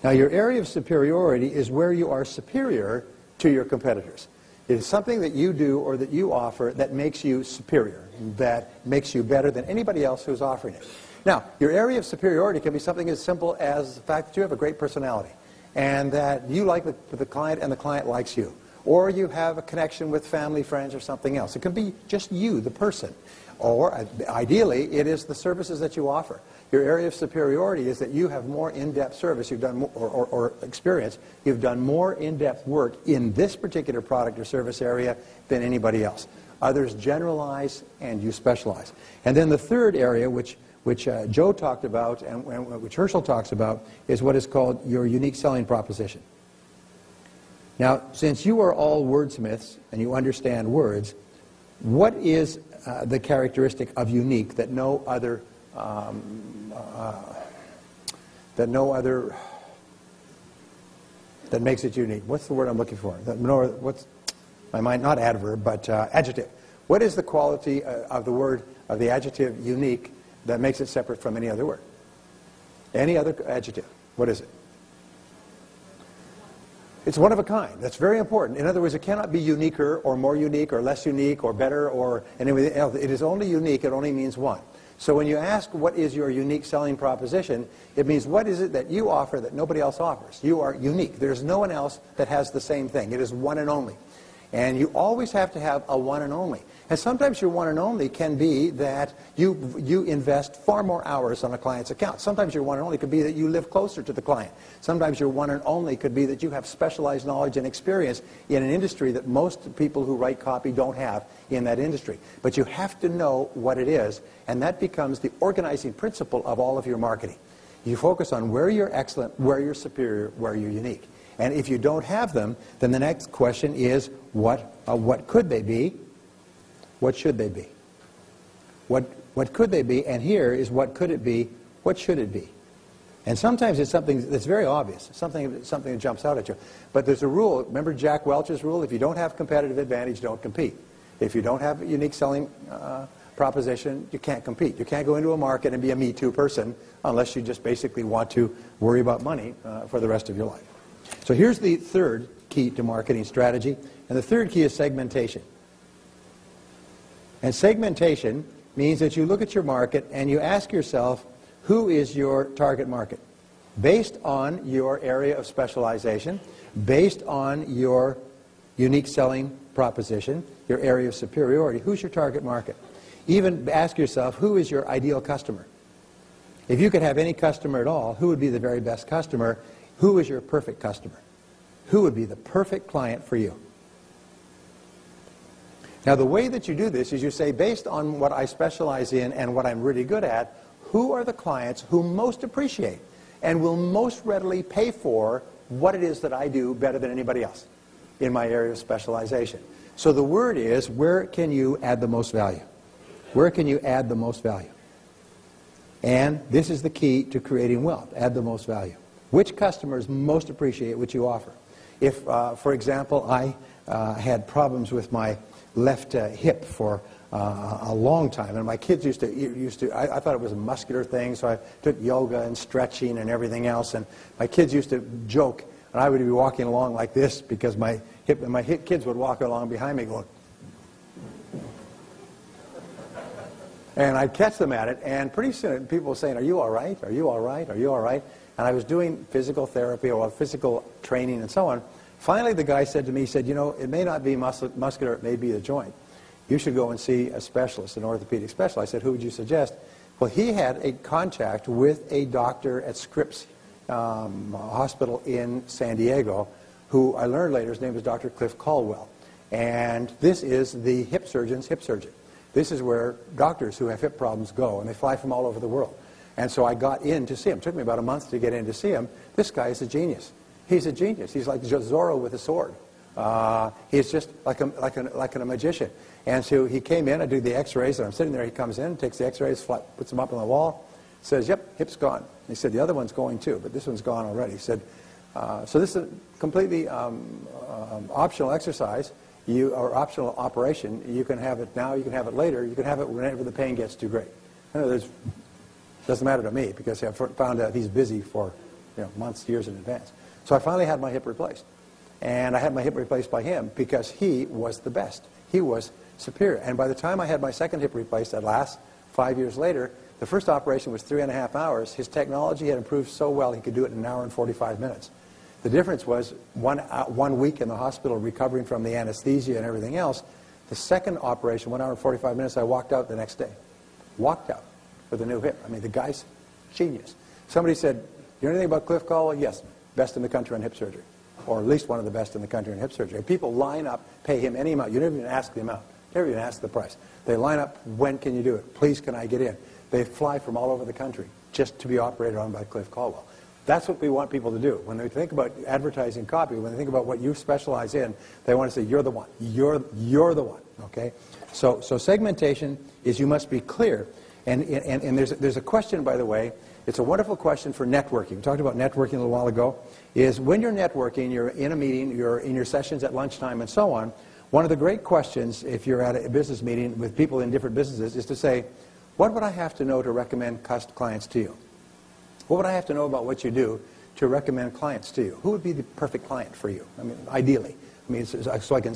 Now, your area of superiority is where you are superior to your competitors. It is something that you do or that you offer that makes you superior, that makes you better than anybody else who's offering it. Now, your area of superiority can be something as simple as the fact that you have a great personality and that you like the client and the client likes you. Or you have a connection with family, friends, or something else. It can be just you, the person. Or, ideally, it is the services that you offer. Your area of superiority is that you have more in-depth service you've done, or experience. You've done more in-depth work in this particular product or service area than anybody else. Others generalize and you specialize. And then the third area, which Joe talked about and which Herschel talks about, is what is called your unique selling proposition. Now, since you are all wordsmiths and you understand words, what is the characteristic of unique that no other that makes it unique? What's the word I'm looking for? What's my mind? Not adverb, but adjective. What is the quality of the word, of the adjective unique, that makes it separate from any other word? Any other adjective? What is it? It's one of a kind. That's very important. In other words, it cannot be uniquer or more unique or less unique or better or anything else. It is only unique. It only means one. So when you ask what is your unique selling proposition, it means what is it that you offer that nobody else offers. You are unique. There's no one else that has the same thing. It is one and only. And you always have to have a one and only. And sometimes your one and only can be that you invest far more hours on a client's account. Sometimes your one and only could be that you live closer to the client. Sometimes your one and only could be that you have specialized knowledge and experience in an industry that most people who write copy don't have in that industry. But you have to know what it is, and that becomes the organizing principle of all of your marketing. You focus on where you're excellent, where you're superior, where you're unique. And if you don't have them, then the next question is, what could they be? What should they be? What could they be? And here is what could it be? What should it be? And sometimes it's something that's very obvious, something that jumps out at you. But there's a rule. Remember Jack Welch's rule? If you don't have competitive advantage, don't compete. If you don't have a unique selling proposition, you can't compete. You can't go into a market and be a Me Too person unless you just basically want to worry about money for the rest of your life. So here's the third key to marketing strategy, and the third key is segmentation. And segmentation means that you look at your market and you ask yourself, who is your target market? Based on your area of specialization, based on your unique selling proposition, your area of superiority, who's your target market? Even ask yourself, who is your ideal customer? If you could have any customer at all, who would be the very best customer? Who is your perfect customer? Who would be the perfect client for you? Now, the way that you do this is you say, based on what I specialize in and what I'm really good at, who are the clients who most appreciate and will most readily pay for what it is that I do better than anybody else in my area of specialization? So the word is, where can you add the most value? Where can you add the most value? And this is the key to creating wealth, add the most value. Which customers most appreciate what you offer? If, for example, I had problems with my left hip for a long time. And my kids used to I thought it was a muscular thing, so I took yoga and stretching and everything else. And my kids used to joke, and I would be walking along like this because my kids would walk along behind me going, and I'd catch them at it, and pretty soon people were saying, "Are you all right? Are you all right? Are you all right?" And I was doing physical therapy or physical training and so on. Finally, the guy said to me, he said, "You know, it may not be muscular, it may be the joint. You should go and see a specialist, an orthopedic specialist." I said, "Who would you suggest?" Well, he had a contact with a doctor at Scripps Hospital in San Diego, who I learned later, his name was Dr. Cliff Caldwell. And this is the hip surgeon's hip surgeon. This is where doctors who have hip problems go, and they fly from all over the world. And so I got in to see him. It took me about a month to get in to see him. This guy is a genius. He's a genius. He's like Zorro with a sword. He's just like a magician. And so he came in, I do the x-rays, and I'm sitting there, he comes in, takes the x-rays, puts them up on the wall, says, "Yep, hip's gone." He said, "The other one's going too, but this one's gone already." He said, "So this is a completely optional exercise. Or optional operation. You can have it now, you can have it later, you can have it whenever the pain gets too great." It doesn't matter to me because I found out he's busy for months, years in advance. So I finally had my hip replaced. And I had my hip replaced by him because he was the best. He was superior. And by the time I had my second hip replaced, at last, 5 years later, the first operation was 3.5 hours. His technology had improved so well he could do it in 1 hour and 45 minutes. The difference was 1 week in the hospital recovering from the anesthesia and everything else. The second operation, 1 hour and 45 minutes, I walked out the next day. Walked out with a new hip. I mean, the guy's genius. Somebody said, "You know anything about Cliff Caldwell?" "Yes, best in the country on hip surgery." Or at least one of the best in the country on hip surgery. And people line up, pay him any amount. You never even ask the amount. Never even ask the price. They line up, "When can you do it? Please, can I get in?" They fly from all over the country just to be operated on by Cliff Caldwell. That's what we want people to do. When they think about advertising copy, when they think about what you specialize in, they want to say, "You're the one. You're the one." Okay? So segmentation is you must be clear. And there's a question, by the way. It's a wonderful question for networking. We talked about networking a little while ago. Is when you're networking, you're in a meeting, you're in your sessions at lunchtime and so on, one of the great questions, if you're at a business meeting with people in different businesses, is to say, "What would I have to know to recommend clients to you? What would I have to know about what you do to recommend clients to you? Who would be the perfect client for you?" I mean, ideally. I mean, so I can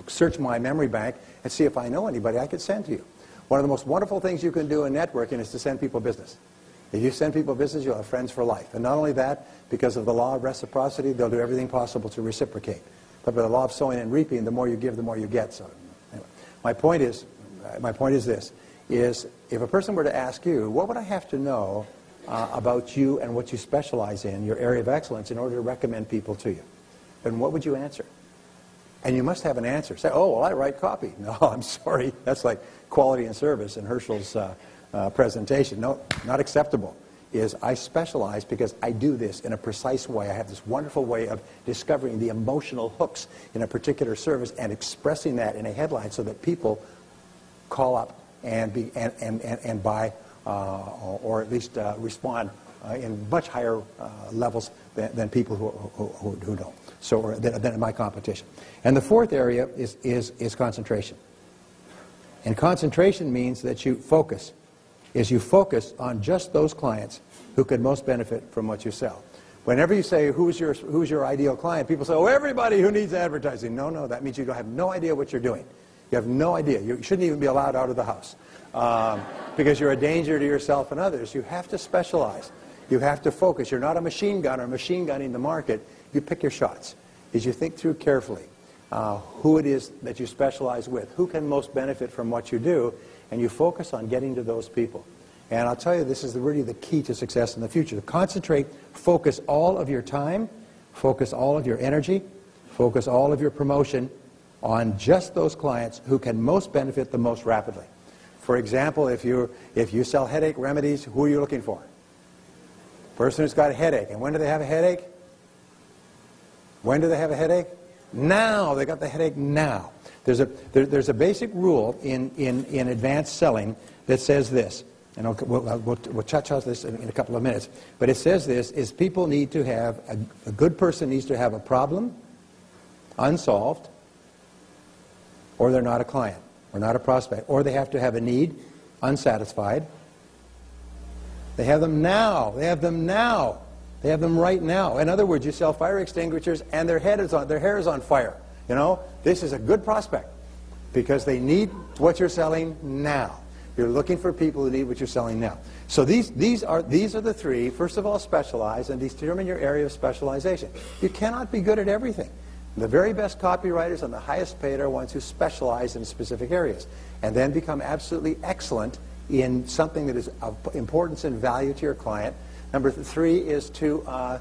search my memory bank and see if I know anybody I could send to you. One of the most wonderful things you can do in networking is to send people business. If you send people business, you'll have friends for life. And not only that, because of the law of reciprocity, they'll do everything possible to reciprocate. But by the law of sowing and reaping, the more you give, the more you get. So anyway, my point is this, is if a person were to ask you, "What would I have to know about you and what you specialize in, your area of excellence, in order to recommend people to you?" And what would you answer? And you must have an answer. Say, "Oh, well, I write copy." No, I'm sorry. That's like quality and service in Herschel's presentation. No, not acceptable. Is I specialize because I do this in a precise way. I have this wonderful way of discovering the emotional hooks in a particular service and expressing that in a headline so that people call up and buy or at least respond in much higher levels than people who don't. So than in my competition. And the fourth area is concentration. And concentration means that you focus. You focus on just those clients who could most benefit from what you sell. Whenever you say, who's your ideal client, people say, "Oh, everybody who needs advertising." No, that means you have no idea what you're doing. You have no idea. You shouldn't even be allowed out of the house because you're a danger to yourself and others. You have to specialize. You have to focus. You're not a machine gunner machine gunning the market. You pick your shots. You think through carefully who it is that you specialize with, who can most benefit from what you do, and you focus on getting to those people. And I'll tell you, this is really the key to success in the future. Concentrate, focus all of your time, focus all of your energy, focus all of your promotion on just those clients who can most benefit the most rapidly. For example, if you sell headache remedies, who are you looking for? Person who's got a headache. And when do they have a headache? When do they have a headache? Now. They got the headache now. There's a basic rule in advanced selling that says this, and we'll touch on this in a couple of minutes, but it says this, is people need to have, a good person needs to have a problem unsolved or they're not a client, or not a prospect, or they have to have a need, unsatisfied. They have them now. They have them now. They have them right now. In other words, you sell fire extinguishers and their hair is on fire. You know, this is a good prospect because they need what you're selling now. You're looking for people who need what you're selling now. So these are the three. First of all, specialize and determine your area of specialization. You cannot be good at everything. The very best copywriters and the highest paid are ones who specialize in specific areas and then become absolutely excellent in something that is of importance and value to your client. Number three is to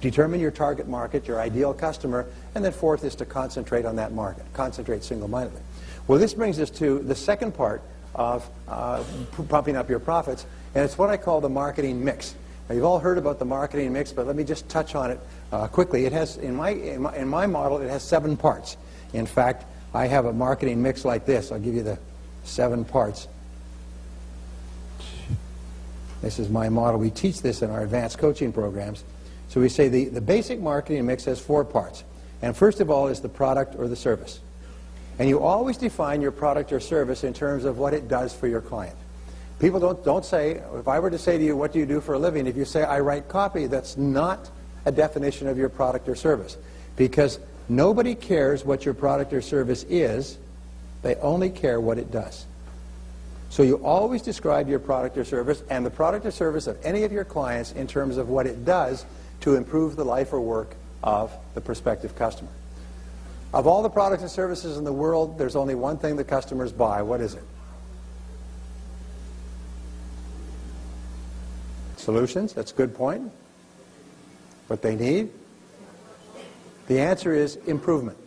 determine your target market, your ideal customer, and then fourth is to concentrate on that market, concentrate single-mindedly. Well, this brings us to the second part of pumping up your profits, and it's what I call the marketing mix. Now, you've all heard about the marketing mix, but let me just touch on it quickly. It has, in my model, it has 7 parts. In fact, I have a marketing mix like this. I'll give you the 7 parts. This is my model. We teach this in our advanced coaching programs. So we say the basic marketing mix has 4 parts. And first of all is the product or the service. And you always define your product or service in terms of what it does for your client. People don't say, if I were to say to you, what do you do for a living? If you say, I write copy, that's not a definition of your product or service. Because nobody cares what your product or service is. They only care what it does. So you always describe your product or service and the product or service of any of your clients in terms of what it does to improve the life or work of the prospective customer. Of all the products and services in the world, there's only one thing the customers buy. What is it? Solutions. That's a good point. What they need? The answer is improvement.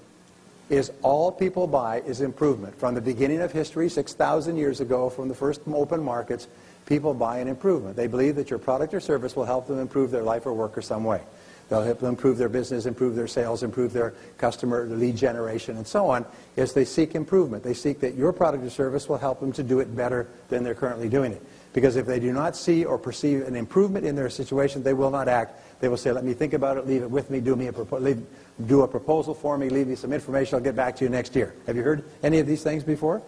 Is all people buy is improvement. From the beginning of history, 6,000 years ago, from the first open markets, people buy an improvement. They believe that your product or service will help them improve their life or work or some way. They'll help them improve their business, improve their sales, improve their customer lead generation, and so on, as they seek improvement. They seek that your product or service will help them to do it better than they're currently doing it. Because if they do not see or perceive an improvement in their situation, they will not act. They will say, let me think about it, leave it with me, do a proposal for me, leave me some information, I'll get back to you next year. Have you heard any of these things before?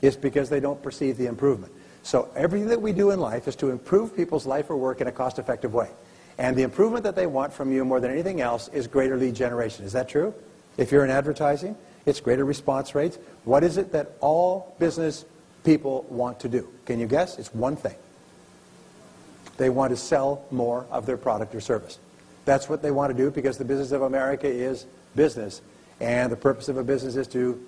It's because they don't perceive the improvement. So everything that we do in life is to improve people's life or work in a cost-effective way. And the improvement that they want from you more than anything else is greater lead generation. Is that true? If you're in advertising, it's greater response rates. What is it that all business people want to do? Can you guess? It's one thing. They want to sell more of their product or service. That's what they want to do because the business of America is business. And the purpose of a business is to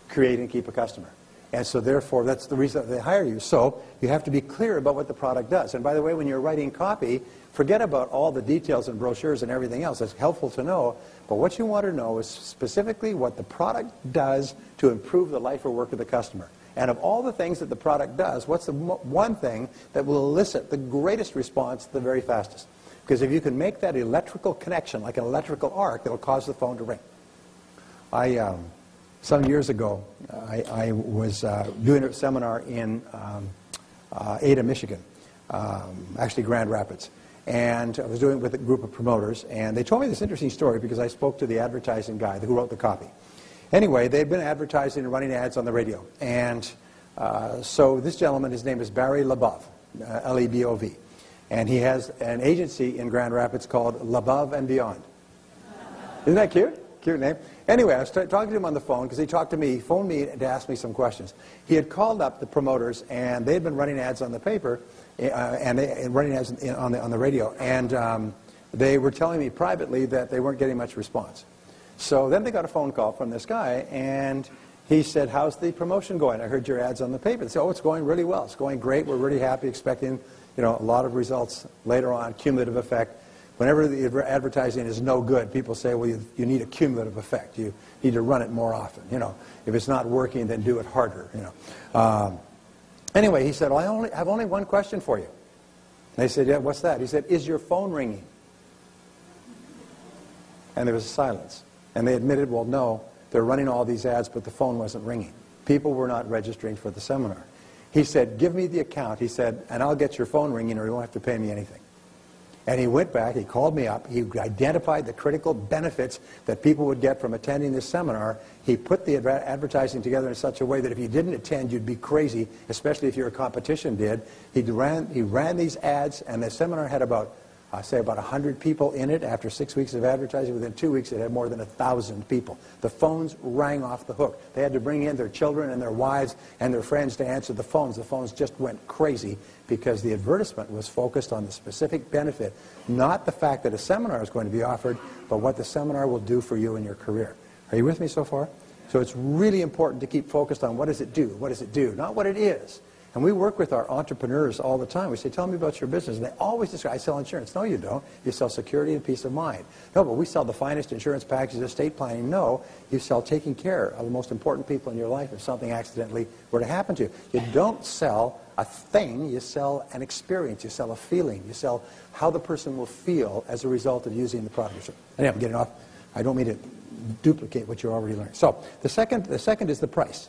create and keep a customer. And so therefore, that's the reason that they hire you. So you have to be clear about what the product does. And by the way, when you're writing copy, forget about all the details and brochures and everything else. It's helpful to know. But what you want to know is specifically what the product does to improve the life or work of the customer. And of all the things that the product does, what's the one thing that will elicit the greatest response the very fastest? Because if you can make that electrical connection, like an electrical arc, it'll cause the phone to ring. Some years ago, I was doing a seminar in Ada, Michigan, actually Grand Rapids. And I was doing it with a group of promoters. And they told me this interesting story because I spoke to the advertising guy who wrote the copy. Anyway, they'd been advertising and running ads on the radio. And so this gentleman, his name is Barry Lebov, L-E-B-O-V. And he has an agency in Grand Rapids called Lebov and Beyond. Isn't that cute? Cute name. Anyway, I was talking to him on the phone because he talked to me. He phoned me to ask me some questions. He had called up the promoters, and they had been running ads on the paper and running ads on the radio. And they were telling me privately that they weren't getting much response. So then they got a phone call from this guy, and he said, how's the promotion going? I heard your ads on the paper. They said, oh, it's going really well. It's going great. We're really happy, expecting a lot of results later on, cumulative effect. Whenever the advertising is no good, people say, well, you need a cumulative effect. You need to run it more often. If it's not working, then do it harder. Anyway, he said, well, I have only one question for you. They said, yeah, what's that? He said, is your phone ringing? And there was a silence. And they admitted, well, no, they're running all these ads, but the phone wasn't ringing. People were not registering for the seminar. He said, give me the account. He said, and I'll get your phone ringing or you won't have to pay me anything. And he went back, he called me up, he identified the critical benefits that people would get from attending this seminar. He put the advertising together in such a way that if you didn't attend, you'd be crazy, especially if your competition did. He ran these ads, and the seminar had about 100 people in it. After 6 weeks of advertising, within 2 weeks, it had more than 1,000 people. The phones rang off the hook. They had to bring in their children and their wives and their friends to answer the phones. The phones just went crazy because the advertisement was focused on the specific benefit, not the fact that a seminar is going to be offered, but what the seminar will do for you in your career. Are you with me so far? So it's really important to keep focused on what does it do? What does it do? Not what it is. And we work with our entrepreneurs all the time. We say, tell me about your business. And they always describe, I sell insurance. No, you don't. You sell security and peace of mind. No, but we sell the finest insurance packages, estate planning. No, you sell taking care of the most important people in your life if something accidentally were to happen to you. You don't sell a thing. You sell an experience. You sell a feeling. You sell how the person will feel as a result of using the product. Anyway, I'm getting off. I don't mean to duplicate what you already learned. So the second is the price.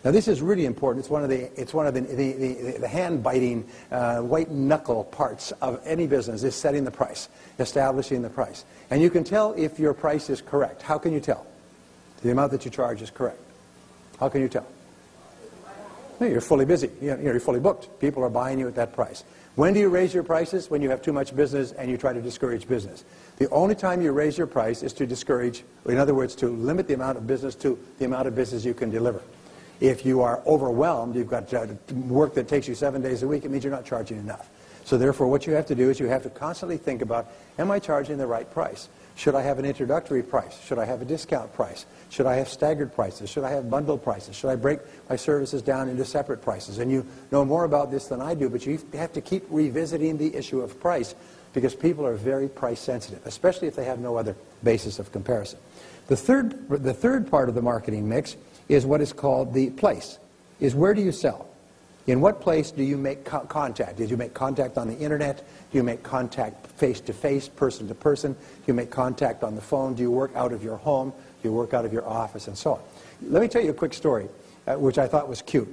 Now this is really important. It's one of the hand-biting, white-knuckle parts of any business is setting the price, establishing the price. And you can tell if your price is correct. How can you tell? The amount that you charge is correct. How can you tell? You're fully busy. You're fully booked. People are buying you at that price. When do you raise your prices? When you have too much business and you try to discourage business. The only time you raise your price is to discourage, or in other words, to limit the amount of business to the amount of business you can deliver. If you are overwhelmed, you've got work that takes you 7 days a week, it means you're not charging enough. So therefore, what you have to do is you have to constantly think about, am I charging the right price? Should I have an introductory price? Should I have a discount price? Should I have staggered prices? Should I have bundled prices? Should I break my services down into separate prices? And you know more about this than I do, but you have to keep revisiting the issue of price because people are very price sensitive, especially if they have no other basis of comparison. The third part of the marketing mix is what is called the place, is where do you sell? In what place do you make contact? Did you make contact on the internet? Do you make contact face-to-face, person-to-person? Do you make contact on the phone? Do you work out of your home? Do you work out of your office? And so on. Let me tell you a quick story, which I thought was cute.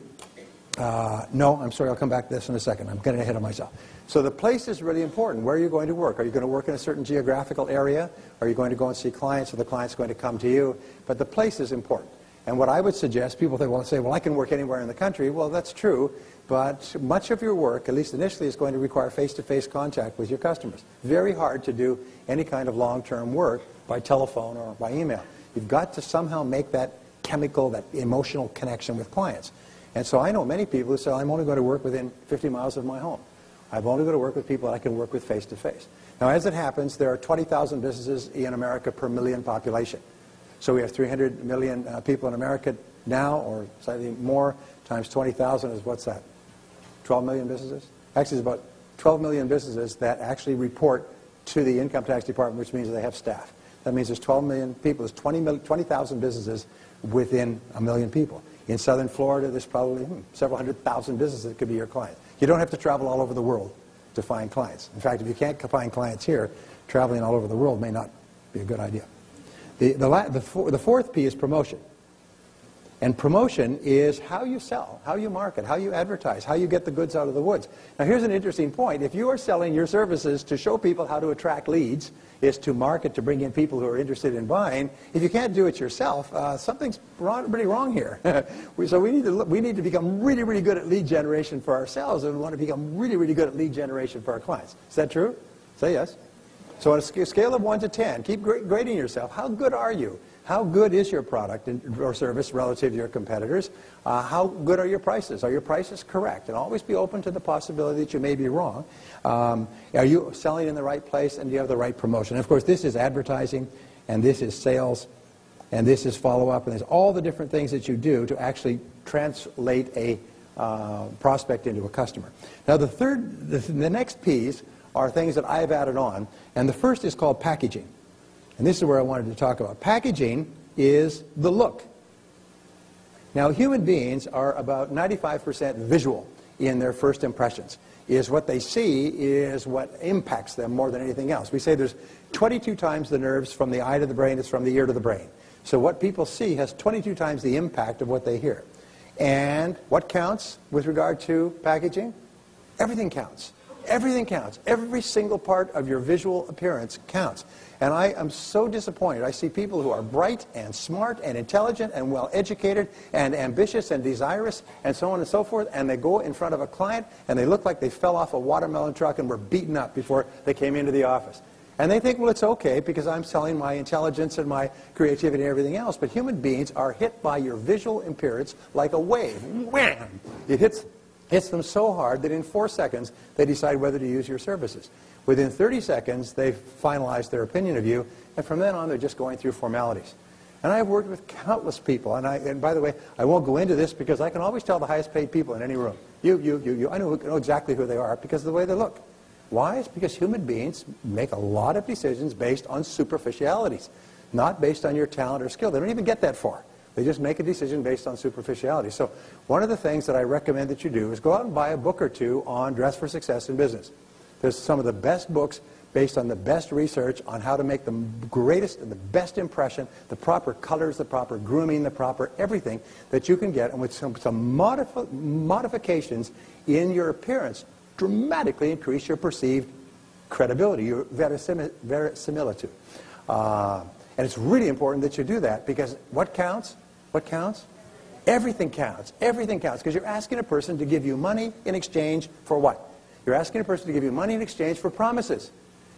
No, I'm sorry, I'll come back to this in a second. I'm getting ahead of myself. So the place is really important. Where are you going to work? Are you going to work in a certain geographical area? Are you going to go and see clients, or the client's going to come to you? But the place is important. And what I would suggest, people say, well, I can work anywhere in the country. Well, that's true, but much of your work, at least initially, is going to require face-to-face contact with your customers. Very hard to do any kind of long-term work by telephone or by email. You've got to somehow make that chemical, that emotional connection with clients. And so I know many people who say, I'm only going to work within 50 miles of my home. I'm only going to work with people that I can work with face-to-face. Now, as it happens, there are 20,000 businesses in America per million population. So we have 300 million people in America now, or slightly more, times 20,000 is what's that? 12 million businesses? Actually, it's about 12 million businesses that actually report to the income tax department, which means they have staff. That means there's 12 million people. There's 20,000 businesses within a million people. In southern Florida, there's probably several hundred thousand businesses that could be your client. You don't have to travel all over the world to find clients. In fact, if you can't find clients here, traveling all over the world may not be a good idea. The fourth P is promotion. And promotion is how you sell, how you market, how you advertise, how you get the goods out of the woods. Now here's an interesting point. If you are selling your services to show people how to attract leads, is to market, to bring in people who are interested in buying, if you can't do it yourself, something's pretty wrong here. So we need to become really, really good at lead generation for ourselves, and we want to become really, really good at lead generation for our clients. Is that true? Say yes. So on a scale of 1 to 10, keep grading yourself. How good are you? How good is your product or service relative to your competitors? How good are your prices? Are your prices correct? And always be open to the possibility that you may be wrong. Are you selling in the right place, and do you have the right promotion? And of course, this is advertising, and this is sales, and this is follow-up, and there's all the different things that you do to actually translate a prospect into a customer. Now, the next P's are things that I've added on, and the first is called packaging. And this is where I wanted to talk about. Packaging is the look. Now, human beings are about 95% visual in their first impressions. Is what they see is what impacts them more than anything else. We say there's 22 times the nerves from the eye to the brain is from the ear to the brain. So what people see has 22 times the impact of what they hear. And what counts with regard to packaging? Everything counts. Everything counts. Every single part of your visual appearance counts. And I am so disappointed. I see people who are bright and smart and intelligent and well-educated and ambitious and desirous and so on and so forth, and they go in front of a client and they look like they fell off a watermelon truck and were beaten up before they came into the office. And they think, well, it's okay because I'm selling my intelligence and my creativity and everything else. But human beings are hit by your visual appearance like a wave. Wham! It hits them so hard that in 4 seconds they decide whether to use your services. Within 30 seconds, they've finalized their opinion of you, and from then on, they're just going through formalities. And I've worked with countless people, and by the way, I won't go into this because I can always tell the highest paid people in any room. You. I know exactly who they are because of the way they look. Why? It's because human beings make a lot of decisions based on superficialities, not based on your talent or skill. They don't even get that far. They just make a decision based on superficiality. So one of the things that I recommend that you do is go out and buy a book or two on Dress for Success in Business. There's some of the best books based on the best research on how to make the greatest and the best impression, the proper colors, the proper grooming, the proper everything that you can get, and with some modifications in your appearance, dramatically increase your perceived credibility, your verisimilitude. And it's really important that you do that because what counts? What counts? Everything counts. Everything counts because you're asking a person to give you money in exchange for what? You're asking a person to give you money in exchange for promises.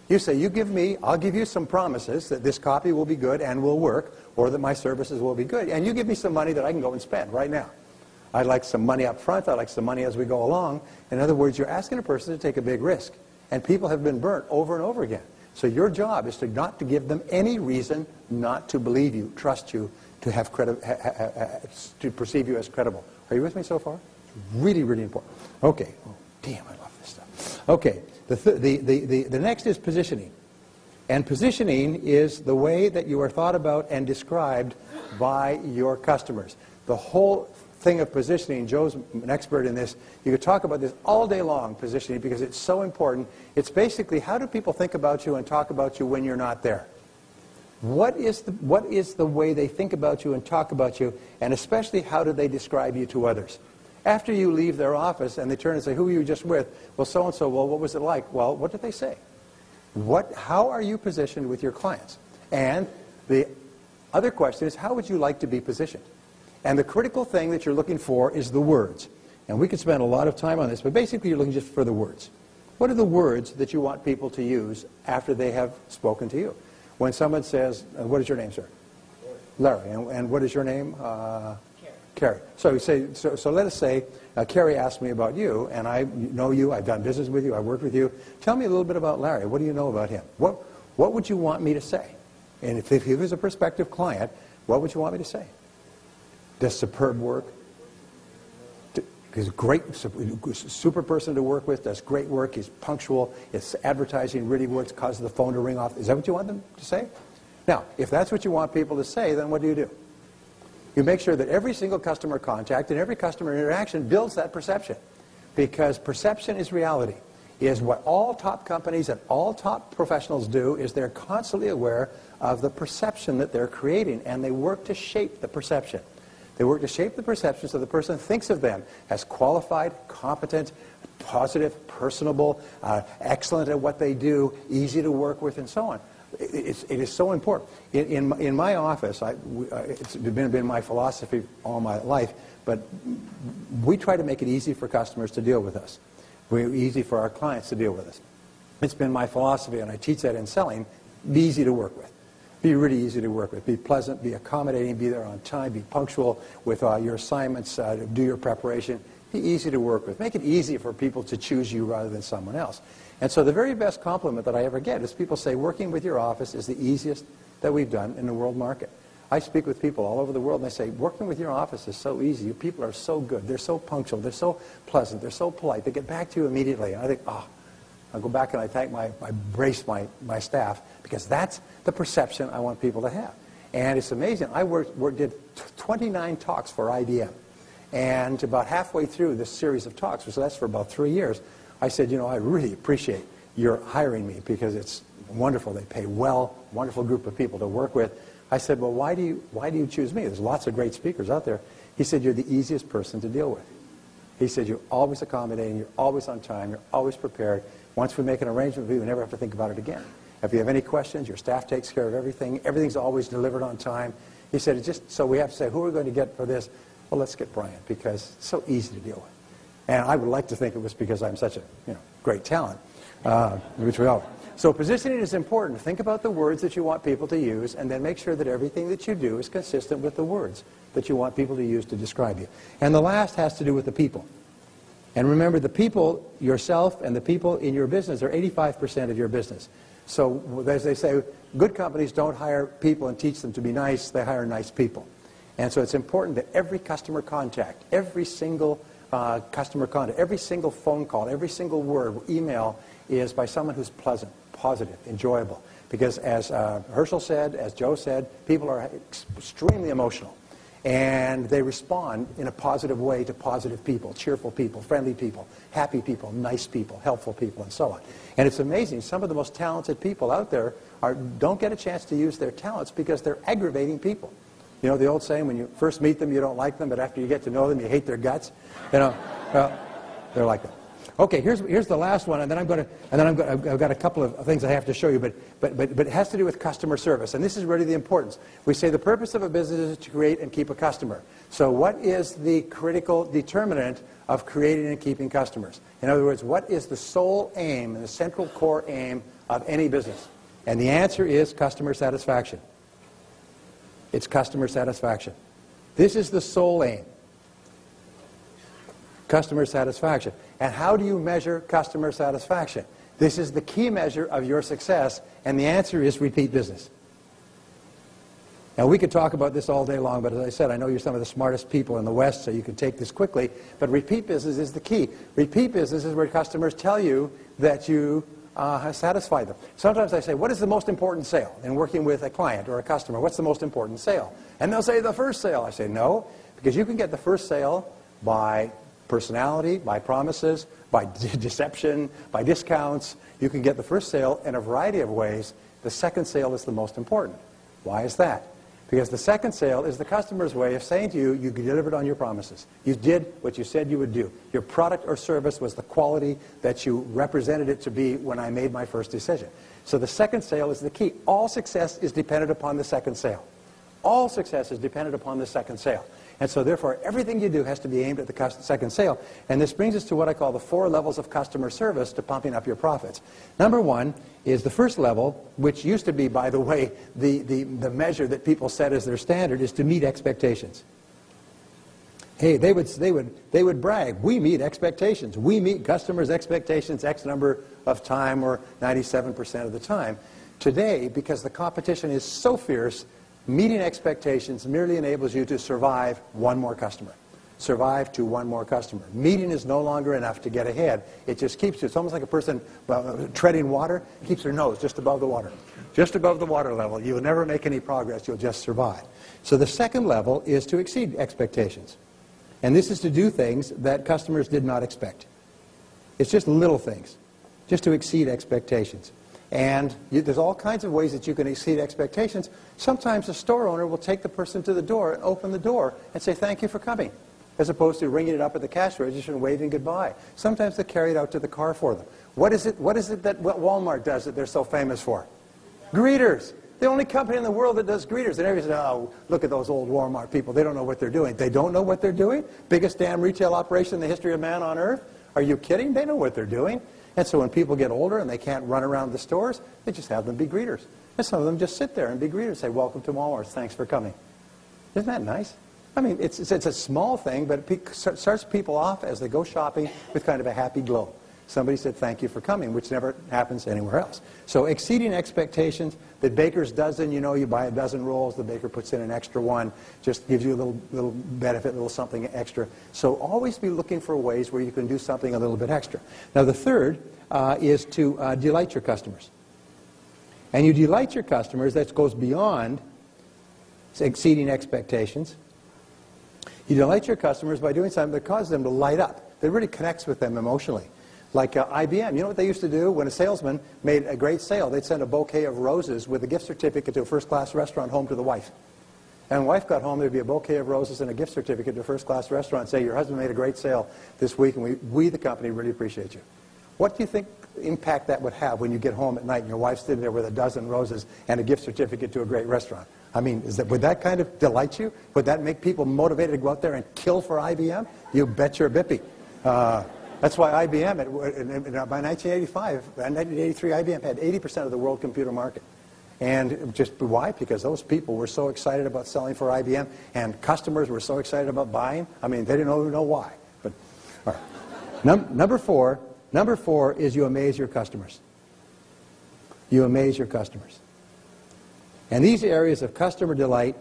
You say, you give me, I'll give you some promises that this copy will be good and will work, or that my services will be good. And you give me some money that I can go and spend right now. I'd like some money up front. I'd like some money as we go along. In other words, you're asking a person to take a big risk. And people have been burnt over and over again. So your job is not to give them any reason not to believe you, trust you, to have to perceive you as credible. Are you with me so far? It's really, really important. Okay. Oh, damn, I love this stuff. Okay. The next is positioning. And positioning is the way that you are thought about and described by your customers. The whole thing of positioning, Joe's an expert in this. You could talk about this all day long, positioning, because it's so important. It's basically how do people think about you and talk about you when you're not there? What is the way they think about you and talk about you, and especially how do they describe you to others? After you leave their office and they turn and say, who were you just with? Well, so-and-so. Well, what was it like? Well, what did they say? How are you positioned with your clients? And the other question is, how would you like to be positioned? And the critical thing that you're looking for is the words. And we could spend a lot of time on this, but basically you're looking just for the words. What are the words that you want people to use after they have spoken to you? When someone says, what is your name, sir? Larry. And what is your name? Carrie. So you say, so let us say Carrie asked me about you, and I know you, I've done business with you, I've worked with you. Tell me a little bit about Larry. What do you know about him? What would you want me to say? And if he was a prospective client, what would you want me to say? Does superb work? He's a great, super person to work with, does great work, he's punctual, his advertising really works, causes the phone to ring off. Is that what you want them to say? Now, if that's what you want people to say, then what do? You make sure that every single customer contact and every customer interaction builds that perception. Because perception is reality. Is what all top companies and all top professionals do is they're constantly aware of the perception that they're creating, and they work to shape the perception. They work to shape the perception so the person thinks of them as qualified, competent, positive, personable, excellent at what they do, easy to work with, and so on. It is so important. In my office, it's been my philosophy all my life, but we try to make it easy for customers to deal with us. Easy for our clients to deal with us. It's been my philosophy, and I teach that in selling, be easy to work with. Be really easy to work with. Be pleasant, be accommodating, be there on time, be punctual with your assignments, do your preparation. Be easy to work with. Make it easy for people to choose you rather than someone else. And so the very best compliment that I ever get is people say, working with your office is the easiest that we've done in the world market. I speak with people all over the world, and they say, working with your office is so easy. You people are so good. They're so punctual. They're so pleasant. They're so polite. They get back to you immediately. And I think, I'll go back and I brace my staff, because that's the perception I want people to have. And it's amazing. I did 29 talks for IBM. And about halfway through this series of talks, so that's for about 3 years, I said, I really appreciate your hiring me, because it's wonderful. They pay well, wonderful group of people to work with. I said, well, why do you choose me? There's lots of great speakers out there. He said, you're the easiest person to deal with. He said, you're always accommodating, you're always on time, you're always prepared. Once we make an arrangement with you, we never have to think about it again. If you have any questions, your staff takes care of everything. Everything's always delivered on time. He said, it's just, so we have to say, who are we going to get for this? Well, let's get Brian, because it's so easy to deal with. And I would like to think it was because I'm such a great talent, which we are. So positioning is important. Think about the words that you want people to use, and then make sure that everything that you do is consistent with the words that you want people to use to describe you. And the last has to do with the people. And remember, the people, yourself and the people in your business are 85% of your business. So as they say, good companies don't hire people and teach them to be nice, they hire nice people. And so it's important that every customer contact, every single customer contact, every single phone call, every single word, email is by someone who's pleasant, positive, enjoyable. Because as Herschel said, as Joe said, people are extremely emotional. And they respond in a positive way to positive people, cheerful people, friendly people, happy people, nice people, helpful people, and so on. And it's amazing. Some of the most talented people out there don't get a chance to use their talents because they're aggravating people. You know the old saying, when you first meet them, you don't like them, but after you get to know them, you hate their guts? You know, they're like that. Okay, here's the last one, and then I've got a couple of things I have to show you, but it has to do with customer service, and this is really the importance. We say the purpose of a business is to create and keep a customer. So what is the critical determinant of creating and keeping customers? In other words, what is the sole aim and the central core aim of any business? And the answer is customer satisfaction. It's customer satisfaction. This is the sole aim. Customer satisfaction. And how do you measure customer satisfaction? This is the key measure of your success, and the answer is repeat business. Now, we could talk about this all day long, but as I said, I know you're some of the smartest people in the West, so you can take this quickly, but repeat business is the key. Repeat business is where customers tell you that you have satisfied them. Sometimes I say, what is the most important sale in working with a client or a customer? What's the most important sale? And they'll say the first sale. I say, no, because you can get the first sale by personality, by promises, by deception, by discounts. You can get the first sale in a variety of ways. The second sale is the most important. Why is that? Because the second sale is the customer's way of saying to you, you delivered on your promises. You did what you said you would do. Your product or service was the quality that you represented it to be when I made my first decision. So the second sale is the key. All success is dependent upon the second sale. All success is dependent upon the second sale. And so therefore, everything you do has to be aimed at the second sale. And this brings us to what I call the 4 levels of customer service to pumping up your profits. Number 1 is the first level, which used to be, by the way, the measure that people set as their standard, is to meet expectations. Hey, they would brag, we meet expectations. We meet customers' expectations X number of time, or 97% of the time. Today, because the competition is so fierce, meeting expectations merely enables you to survive one more customer. Survive to one more customer. Meeting is no longer enough to get ahead. It just keeps you. It's almost like a person treading water, keeps their nose just above the water. Just above the water level. You'll never make any progress. You'll just survive. So the second level is to exceed expectations. And this is to do things that customers did not expect. It's just little things, just to exceed expectations. And there's all kinds of ways that you can exceed expectations. Sometimes the store owner will take the person to the door and open the door and say, thank you for coming, as opposed to ringing it up at the cash register and waving goodbye. Sometimes they carry it out to the car for them. What is it that Walmart does that they're so famous for? Greeters. The only company in the world that does greeters. And everybody says, oh, look at those old Walmart people. They don't know what they're doing. They don't know what they're doing? Biggest damn retail operation in the history of man on earth? Are you kidding? They know what they're doing. And so when people get older and they can't run around the stores, they just have them be greeters. And some of them just sit there and be greeters, say, welcome to Walmart, thanks for coming. Isn't that nice? I mean, it's a small thing, but it starts people off as they go shopping with kind of a happy glow. Somebody said, thank you for coming, which never happens anywhere else. So exceeding expectations. The baker's dozen, you know, you buy a dozen rolls, the baker puts in an extra one, just gives you a little benefit, a little something extra. So always be looking for ways where you can do something a little bit extra. Now the third is to delight your customers. And you delight your customers, that goes beyond exceeding expectations. You delight your customers by doing something that causes them to light up, that really connects with them emotionally. Like IBM, you know what they used to do? When a salesman made a great sale, they'd send a bouquet of roses with a gift certificate to a first-class restaurant home to the wife. And wife got home, there'd be a bouquet of roses and a gift certificate to a first-class restaurant saying, your husband made a great sale this week, and we, the company, really appreciate you. What do you think impact that would have when you get home at night and your wife's sitting there with a dozen roses and a gift certificate to a great restaurant? I mean, would that kind of delight you? Would that make people motivated to go out there and kill for IBM? You bet your bippy. That's why IBM, by 1985, 1983, IBM had 80% of the world computer market. And just why? Because those people were so excited about selling for IBM, and customers were so excited about buying. I mean, they didn't even know why. But all right. Number four is you amaze your customers. You amaze your customers. And these areas of customer delight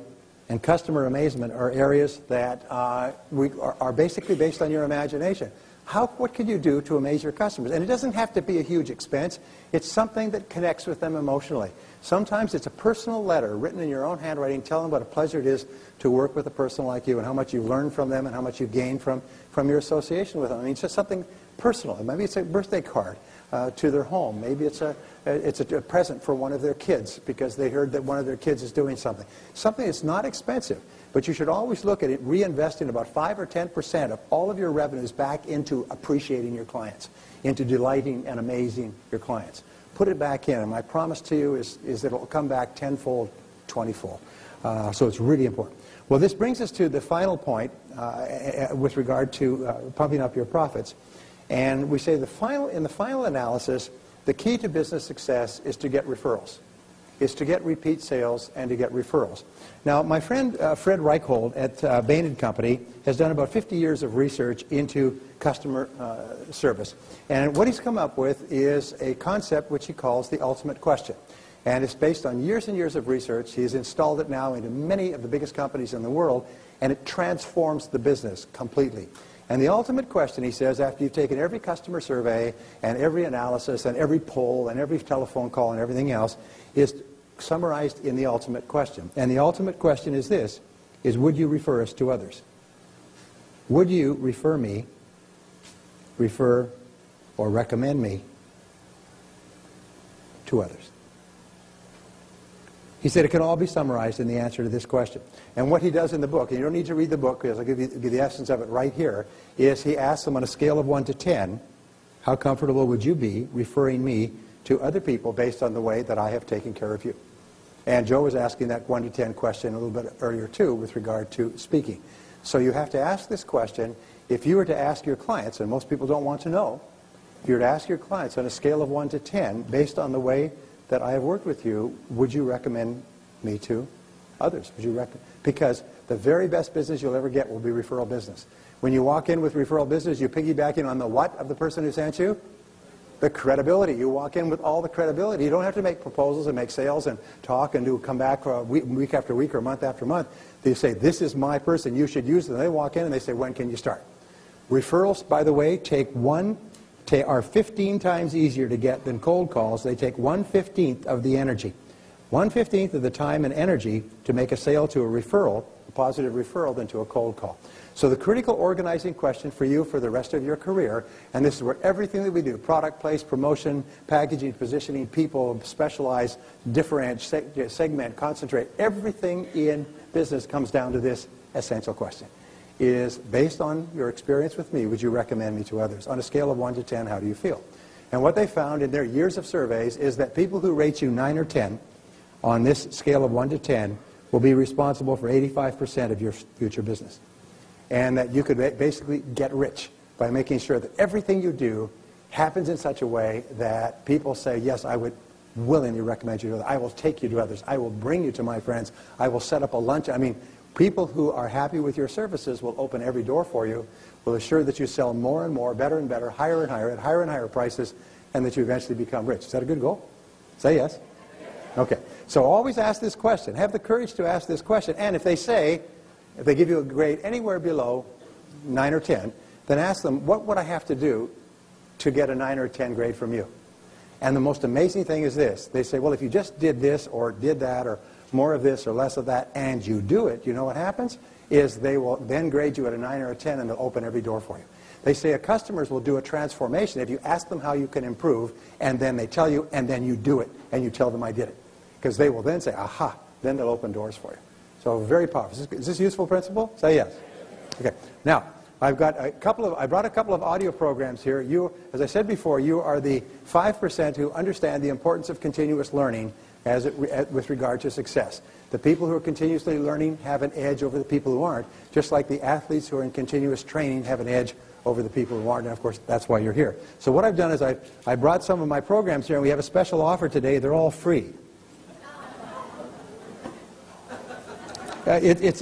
and customer amazement are areas that are basically based on your imagination. What can you do to amaze your customers? And it doesn't have to be a huge expense. It's something that connects with them emotionally. Sometimes it's a personal letter written in your own handwriting telling what a pleasure it is to work with a person like you and how much you've learned from them and how much you've gained from your association with them. I mean, it's just something personal. Maybe it's a birthday card to their home. Maybe it's a present for one of their kids because they heard that one of their kids is doing something. Something that's not expensive. But you should always look at it reinvesting about 5 or 10% of all of your revenues back into appreciating your clients, into delighting and amazing your clients. Put it back in, and my promise to you is that it will come back tenfold, 20-fold. So it's really important. Well, this brings us to the final point with regard to pumping up your profits. And we say in the final analysis, the key to business success is to get referrals, is to get repeat sales and to get referrals. Now, my friend Fred Reichhold at Bain & Company has done about 50 years of research into customer service. And what he's come up with is a concept which he calls the ultimate question. And it's based on years and years of research. He's installed it now into many of the biggest companies in the world, and it transforms the business completely. And the ultimate question, he says, after you've taken every customer survey and every analysis and every poll and every telephone call and everything else, is summarized in the ultimate question. And the ultimate question is this, is would you refer us to others? Would you refer me, refer or recommend me to others? He said it can all be summarized in the answer to this question. And what he does in the book, and you don't need to read the book because I'll give you the essence of it right here, is he asks them on a scale of 1 to 10, how comfortable would you be referring me to other people based on the way that I have taken care of you? And Joe was asking that 1 to 10 question a little bit earlier too with regard to speaking. So you have to ask this question. If you were to ask your clients, and most people don't want to know, if you were to ask your clients on a scale of 1 to 10, based on the way that I have worked with you, would you recommend me to others? Would you because the very best business you'll ever get will be referral business. When you walk in with referral business, you piggyback in on the what of the person who sent you? The credibility. You walk in with all the credibility. You don't have to make proposals and make sales and talk and come back week after week or month after month. They say, this is my person, you should use them. They walk in and they say, when can you start? Referrals, by the way, are 15 times easier to get than cold calls. They take 1/15 of the energy. 1/15 of the time and energy to make a sale to a referral, a positive referral, than to a cold call. So the critical organizing question for you for the rest of your career, and this is where everything that we do, product, place, promotion, packaging, positioning, people, specialize, differentiate, segment, concentrate, everything in business comes down to this essential question. Is based on your experience with me, would you recommend me to others? On a scale of 1 to 10, how do you feel? And what they found in their years of surveys is that people who rate you 9 or 10 on this scale of 1 to 10 will be responsible for 85% of your future business. And that you could basically get rich by making sure that everything you do happens in such a way that people say, yes, I would willingly recommend you to others. I will take you to others. I will bring you to my friends. I will set up a lunch. I mean, people who are happy with your services will open every door for you, will assure that you sell more and more, better and better, higher and higher, at higher and higher prices, and that you eventually become rich. Is that a good goal? Say yes. Okay. So always ask this question. Have the courage to ask this question. And if they give you a grade anywhere below 9 or 10, then ask them, what would I have to do to get a 9 or 10 grade from you? And the most amazing thing is this. They say, well, if you just did this or did that or more of this or less of that, and you do it, you know what happens? Is they will then grade you at a 9 or a 10, and they'll open every door for you. They say customers will do a transformation if you ask them how you can improve, and then they tell you, and then you do it, and you tell them I did it. Because they will then say, aha, then they'll open doors for you. So very powerful. Is this a useful principle? Say yes. Okay. Now, I brought a couple of audio programs here. You, as I said before, you are the 5% who understand the importance of continuous learning with regard to success. The people who are continuously learning have an edge over the people who aren't, just like the athletes who are in continuous training have an edge over the people who aren't, and of course that's why you're here. So what I've done is I brought some of my programs here, and we have a special offer today. They're all free. It's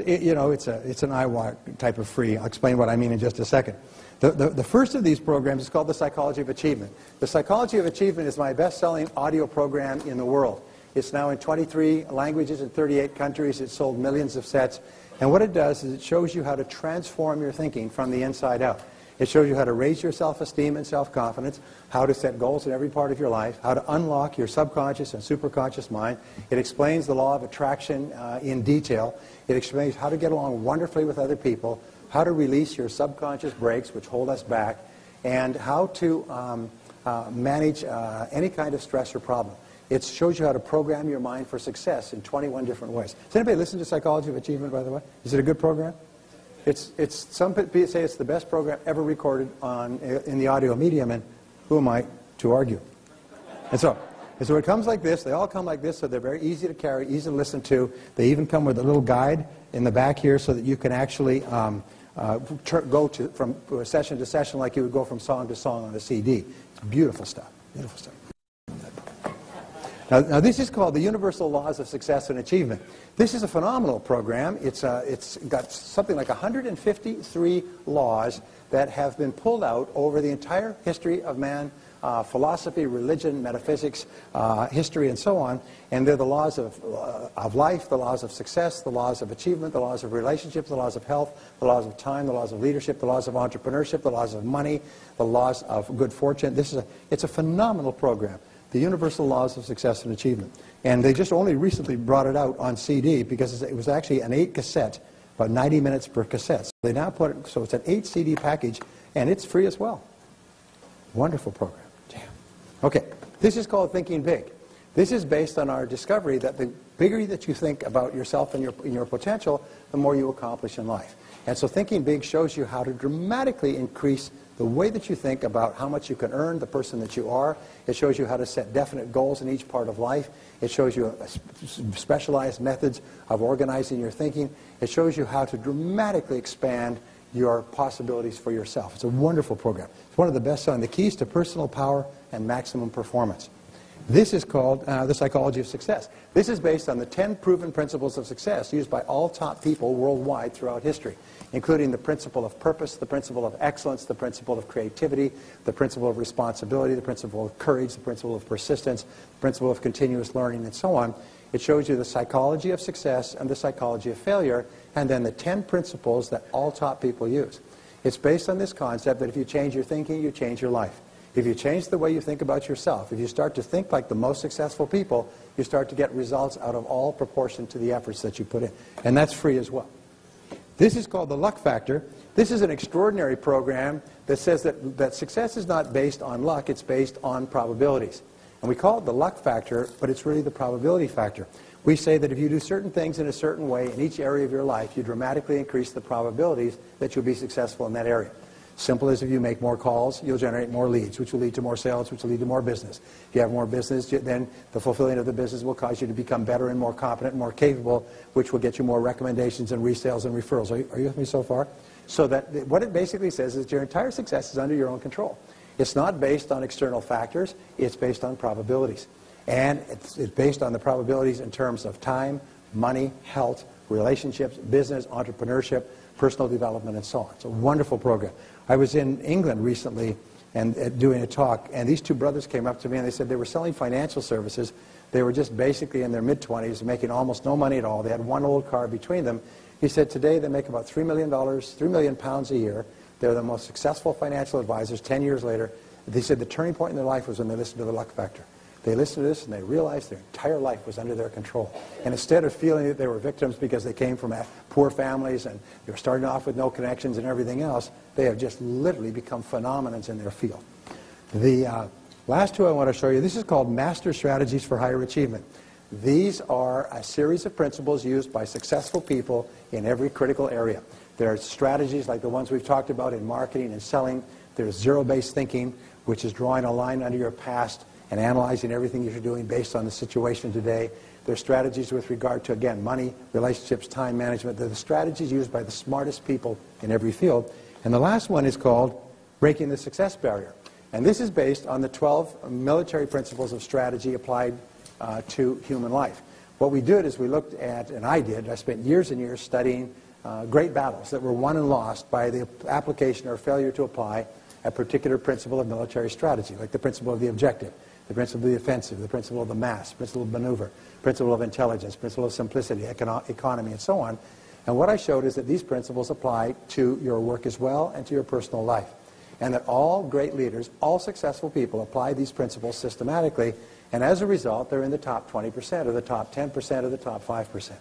an IWA type of free. I'll explain what I mean in just a second. The first of these programs is called The Psychology of Achievement. The Psychology of Achievement is my best-selling audio program in the world. It's now in 23 languages in 38 countries. It's sold millions of sets. And what it does is it shows you how to transform your thinking from the inside out. It shows you how to raise your self-esteem and self-confidence, how to set goals in every part of your life, how to unlock your subconscious and superconscious mind. It explains the law of attraction in detail. It explains how to get along wonderfully with other people, how to release your subconscious brakes, which hold us back, and how to manage any kind of stress or problem. It shows you how to program your mind for success in 21 different ways. Does anybody listen to Psychology of Achievement, by the way? Is it a good program? Some people say it's the best program ever recorded in the audio medium, and who am I to argue? And so it comes like this. They all come like this, so they're very easy to carry, easy to listen to. They even come with a little guide in the back here so that you can actually go from session to session like you would go from song to song on a CD. It's beautiful stuff, beautiful stuff. Now this is called the Universal Laws of Success and Achievement. This is a phenomenal program. It's got something like 153 laws that have been pulled out over the entire history of man, philosophy, religion, metaphysics, history, and so on. And they're the laws of life, the laws of success, the laws of achievement, the laws of relationships, the laws of health, the laws of time, the laws of leadership, the laws of entrepreneurship, the laws of money, the laws of good fortune. It's a phenomenal program. The Universal Laws of Success and Achievement. And they just only recently brought it out on CD because it was actually an 8 cassette, about 90 minutes per cassette. So they now put it, so it's an 8 CD package, and it's free as well. Wonderful program. Damn. Okay, this is called Thinking Big. This is based on our discovery that the bigger that you think about yourself and your potential, the more you accomplish in life. And so Thinking Big shows you how to dramatically increase the way that you think about how much you can earn, the person that you are. It shows you how to set definite goals in each part of life. It shows you specialized methods of organizing your thinking. It shows you how to dramatically expand your possibilities for yourself. It's a wonderful program. It's one of the best-selling, the keys to personal power and maximum performance. This is called The Psychology of Success. This is based on the 10 proven principles of success used by all top people worldwide throughout history, including the principle of purpose, the principle of excellence, the principle of creativity, the principle of responsibility, the principle of courage, the principle of persistence, the principle of continuous learning, and so on. It shows you the psychology of success and the psychology of failure, and then the 10 principles that all top people use. It's based on this concept that if you change your thinking, you change your life. If you change the way you think about yourself, if you start to think like the most successful people, you start to get results out of all proportion to the efforts that you put in. And that's free as well. This is called the Luck Factor. This is an extraordinary program that says that success is not based on luck, it's based on probabilities. And we call it the luck factor, but it's really the probability factor. We say that if you do certain things in a certain way in each area of your life, you dramatically increase the probabilities that you'll be successful in that area. Simple as if you make more calls, you'll generate more leads, which will lead to more sales, which will lead to more business. If you have more business, then the fulfilling of the business will cause you to become better and more competent and more capable, which will get you more recommendations and resales and referrals. Are you with me so far? So that what it basically says is your entire success is under your own control. It's not based on external factors, it's based on probabilities. And it's based on the probabilities in terms of time, money, health, relationships, business, entrepreneurship, personal development, and so on. It's a wonderful program. I was in England recently and doing a talk, and these two brothers came up to me and they said they were selling financial services. They were just basically in their mid-20s, making almost no money at all. They had one old car between them. He said today they make about $3 million pounds a year. They're the most successful financial advisors 10 years later. They said the turning point in their life was when they listened to the Luck Factor. They listened to this and they realized their entire life was under their control. And instead of feeling that they were victims because they came from poor families and they were starting off with no connections and everything else, they have just literally become phenomenons in their field. The last two I want to show you, this is called Master Strategies for Higher Achievement. These are a series of principles used by successful people in every critical area. There are strategies like the ones we've talked about in marketing and selling. There's zero-based thinking, which is drawing a line under your past and analyzing everything you're doing based on the situation today. There's strategies with regard to, again, money, relationships, time management. They're the strategies used by the smartest people in every field. And the last one is called breaking the success barrier. And this is based on the 12 military principles of strategy applied to human life. What we did is we looked at, and I spent years and years studying great battles that were won and lost by the application or failure to apply a particular principle of military strategy, like the principle of the objective, the principle of the offensive, the principle of the mass, principle of maneuver, principle of intelligence, principle of simplicity, economy, and so on. And what I showed is that these principles apply to your work as well and to your personal life. And that all great leaders, all successful people apply these principles systematically, and as a result, they're in the top 20% or the top 10% or the top 5%.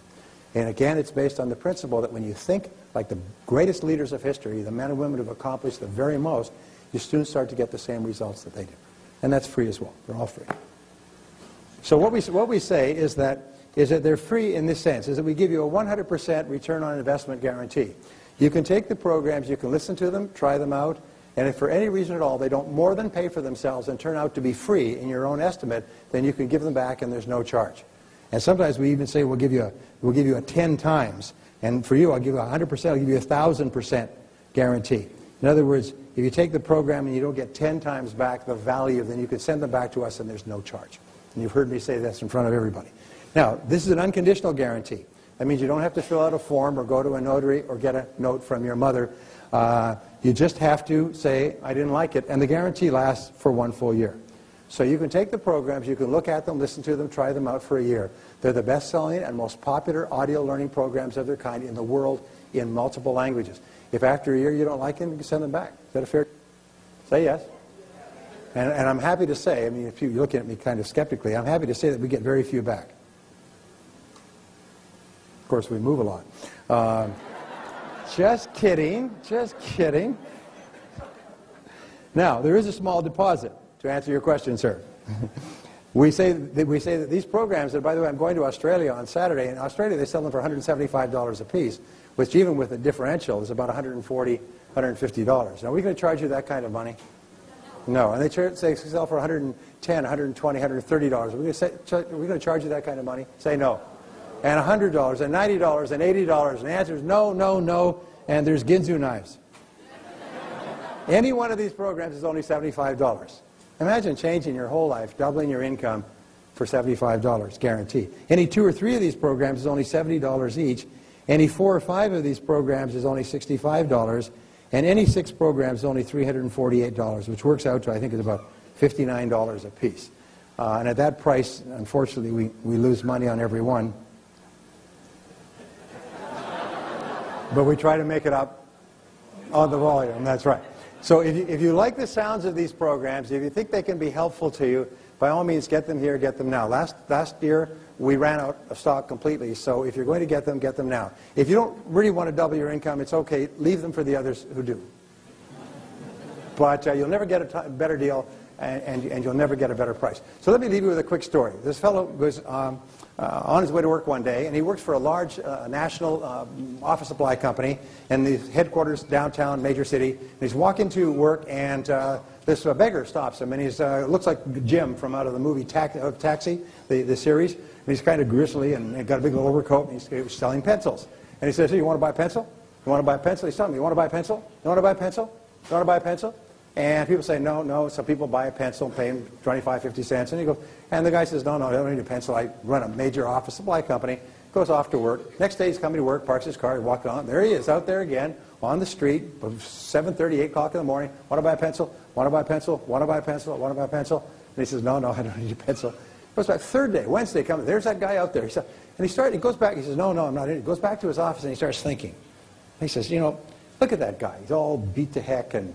And again, it's based on the principle that when you think like the greatest leaders of history, the men and women who have accomplished the very most, you soon start to get the same results that they do. And that's free as well. They're all free. So what we say is that they're free in this sense, is that we give you a 100% return on investment guarantee. You can take the programs, you can listen to them, try them out, and if for any reason at all they don't more than pay for themselves and turn out to be free in your own estimate, then you can give them back and there's no charge. And sometimes we even say we'll give you a 10 times, and for you I'll give you 100%, I'll give you 1,000% guarantee. In other words, if you take the program and you don't get 10 times back the value, then you can send them back to us and there's no charge. And you've heard me say this in front of everybody. Now, this is an unconditional guarantee. That means you don't have to fill out a form or go to a notary or get a note from your mother. You just have to say, I didn't like it, and the guarantee lasts for 1 full year. So you can take the programs, you can look at them, listen to them, try them out for a year. They're the best-selling and most popular audio learning programs of their kind in the world in multiple languages. If after a year you don't like them, you can send them back. Is that a fair? Say yes. And I'm happy to say, I mean, if you're looking at me kind of skeptically, I'm happy to say that we get very few back. Of course, we move a lot. Just kidding. Just kidding. Now, there is a small deposit, to answer your question, sir. We say that these programs, and by the way, I'm going to Australia on Saturday. In Australia, they sell them for $175 a piece, which even with the differential is about $140, $150. Now, are we going to charge you that kind of money? No. And they sell for $110, $120, $130. Are we going to charge you that kind of money? Say no. And $100, and $90, and $80. And the answer is no, no, no, and there's Ginzu knives. Any one of these programs is only $75. Imagine changing your whole life, doubling your income for $75, guaranteed. Any 2 or 3 of these programs is only $70 each. Any 4 or 5 of these programs is only $65. And any 6 programs is only $348, which works out to, I think, is about $59 a piece. And at that price, unfortunately, we lose money on every one. But we try to make it up on the volume, that's right. So if you like the sounds of these programs, if you think they can be helpful to you, by all means, get them here, get them now. Last year, we ran out of stock completely, so if you're going to get them now. If you don't really want to double your income, it's okay. Leave them for the others who do. But you'll never get a better deal, and you'll never get a better price. So let me leave you with a quick story. This fellow was on his way to work one day, and he works for a large national office supply company in the headquarters downtown, major city. And he's walking to work, and this beggar stops him, and he's looks like Jim from out of the movie Taxi, the series. And he's kind of grizzly and got a big little overcoat, and he's selling pencils. And he says, hey, you want to buy a pencil? You want to buy a pencil? He's telling me, you want to buy a pencil? You want to buy a pencil? You want to buy a pencil? And people say, no, no. Some people buy a pencil and pay him 25, 50 cents. And he goes, and the guy says, no, no, I don't need a pencil. I run a major office supply company. Goes off to work. Next day he's coming to work, parks his car, he walks on. There he is, out there again, on the street, 7:30, 8 o'clock in the morning. Want to buy a pencil? Want to buy a pencil? Want to buy a pencil? Want to buy a pencil? And he says, no, no, I don't need a pencil. Goes back, 3rd day, Wednesday, comes. There's that guy out there. He goes back, he says, no, no, I'm not in. He goes back to his office and he starts thinking. He says, you know, look at that guy. He's all beat to heck and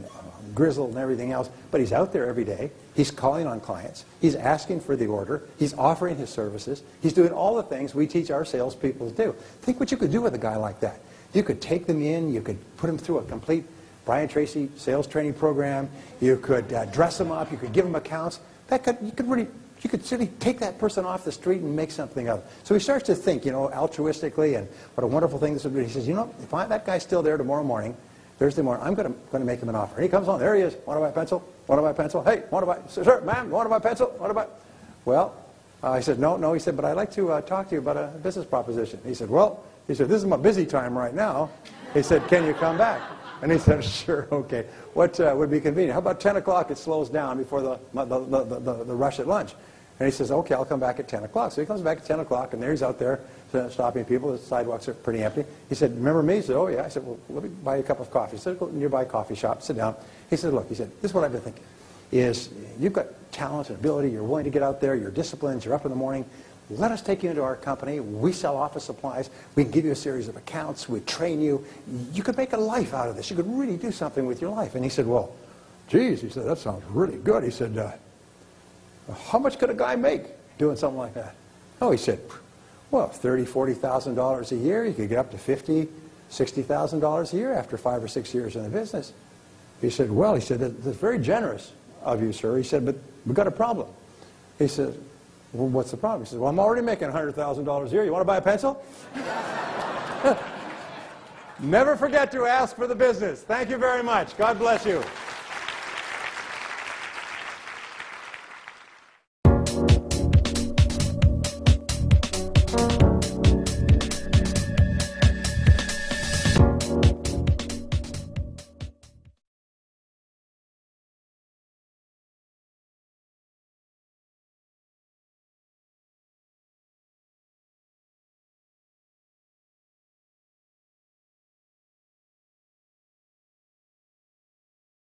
grizzled and everything else, but he's out there every day. He's calling on clients. He's asking for the order. He's offering his services. He's doing all the things we teach our salespeople to do. Think what you could do with a guy like that. You could take them in. You could put him through a complete Brian Tracy sales training program. You could dress him up. You could give him accounts. You could really you could simply take that person off the street and make something of it. So he starts to think, you know, altruistically, and what a wonderful thing this would be. He says, you know, if that guy's still there tomorrow morning, Thursday morning, I'm going to make him an offer. And he comes on, there he is. Want to buy a pencil? Want to buy a pencil? Hey, want to buy, sir, ma'am, want to buy a pencil? Want to buy? Well, I said, no. He said, but I'd like to talk to you about a business proposition. He said, well, this is my busy time right now. He said, can you come back? And he said, sure, okay. What would be convenient? How about 10 o'clock? It slows down before the rush at lunch. And he says, okay, I'll come back at 10 o'clock. So he comes back at 10 o'clock, and there he's out there stopping people. The sidewalks are pretty empty. He said, remember me? He said, oh, yeah. I said, well, let me buy you a cup of coffee. He said, go to a nearby coffee shop, sit down. He said, look, he said, this is what I've been thinking, is you've got talent and ability. You're willing to get out there. You're disciplined. You're up in the morning. Let us take you into our company. We sell office supplies. We can give you a series of accounts. We train you. You could make a life out of this. You could really do something with your life. And he said, well, geez, he said, that sounds really good. He said, how much could a guy make doing something like that? Oh, he said, well, $30,000, $40,000 a year. You could get up to $50,000, $60,000 a year after 5 or 6 years in the business. He said, well, he said, that's very generous of you, sir. He said, but we've got a problem. He said, well, what's the problem? He said, well, I'm already making $100,000 a year. You want to buy a pencil? Never forget to ask for the business. Thank you very much. God bless you.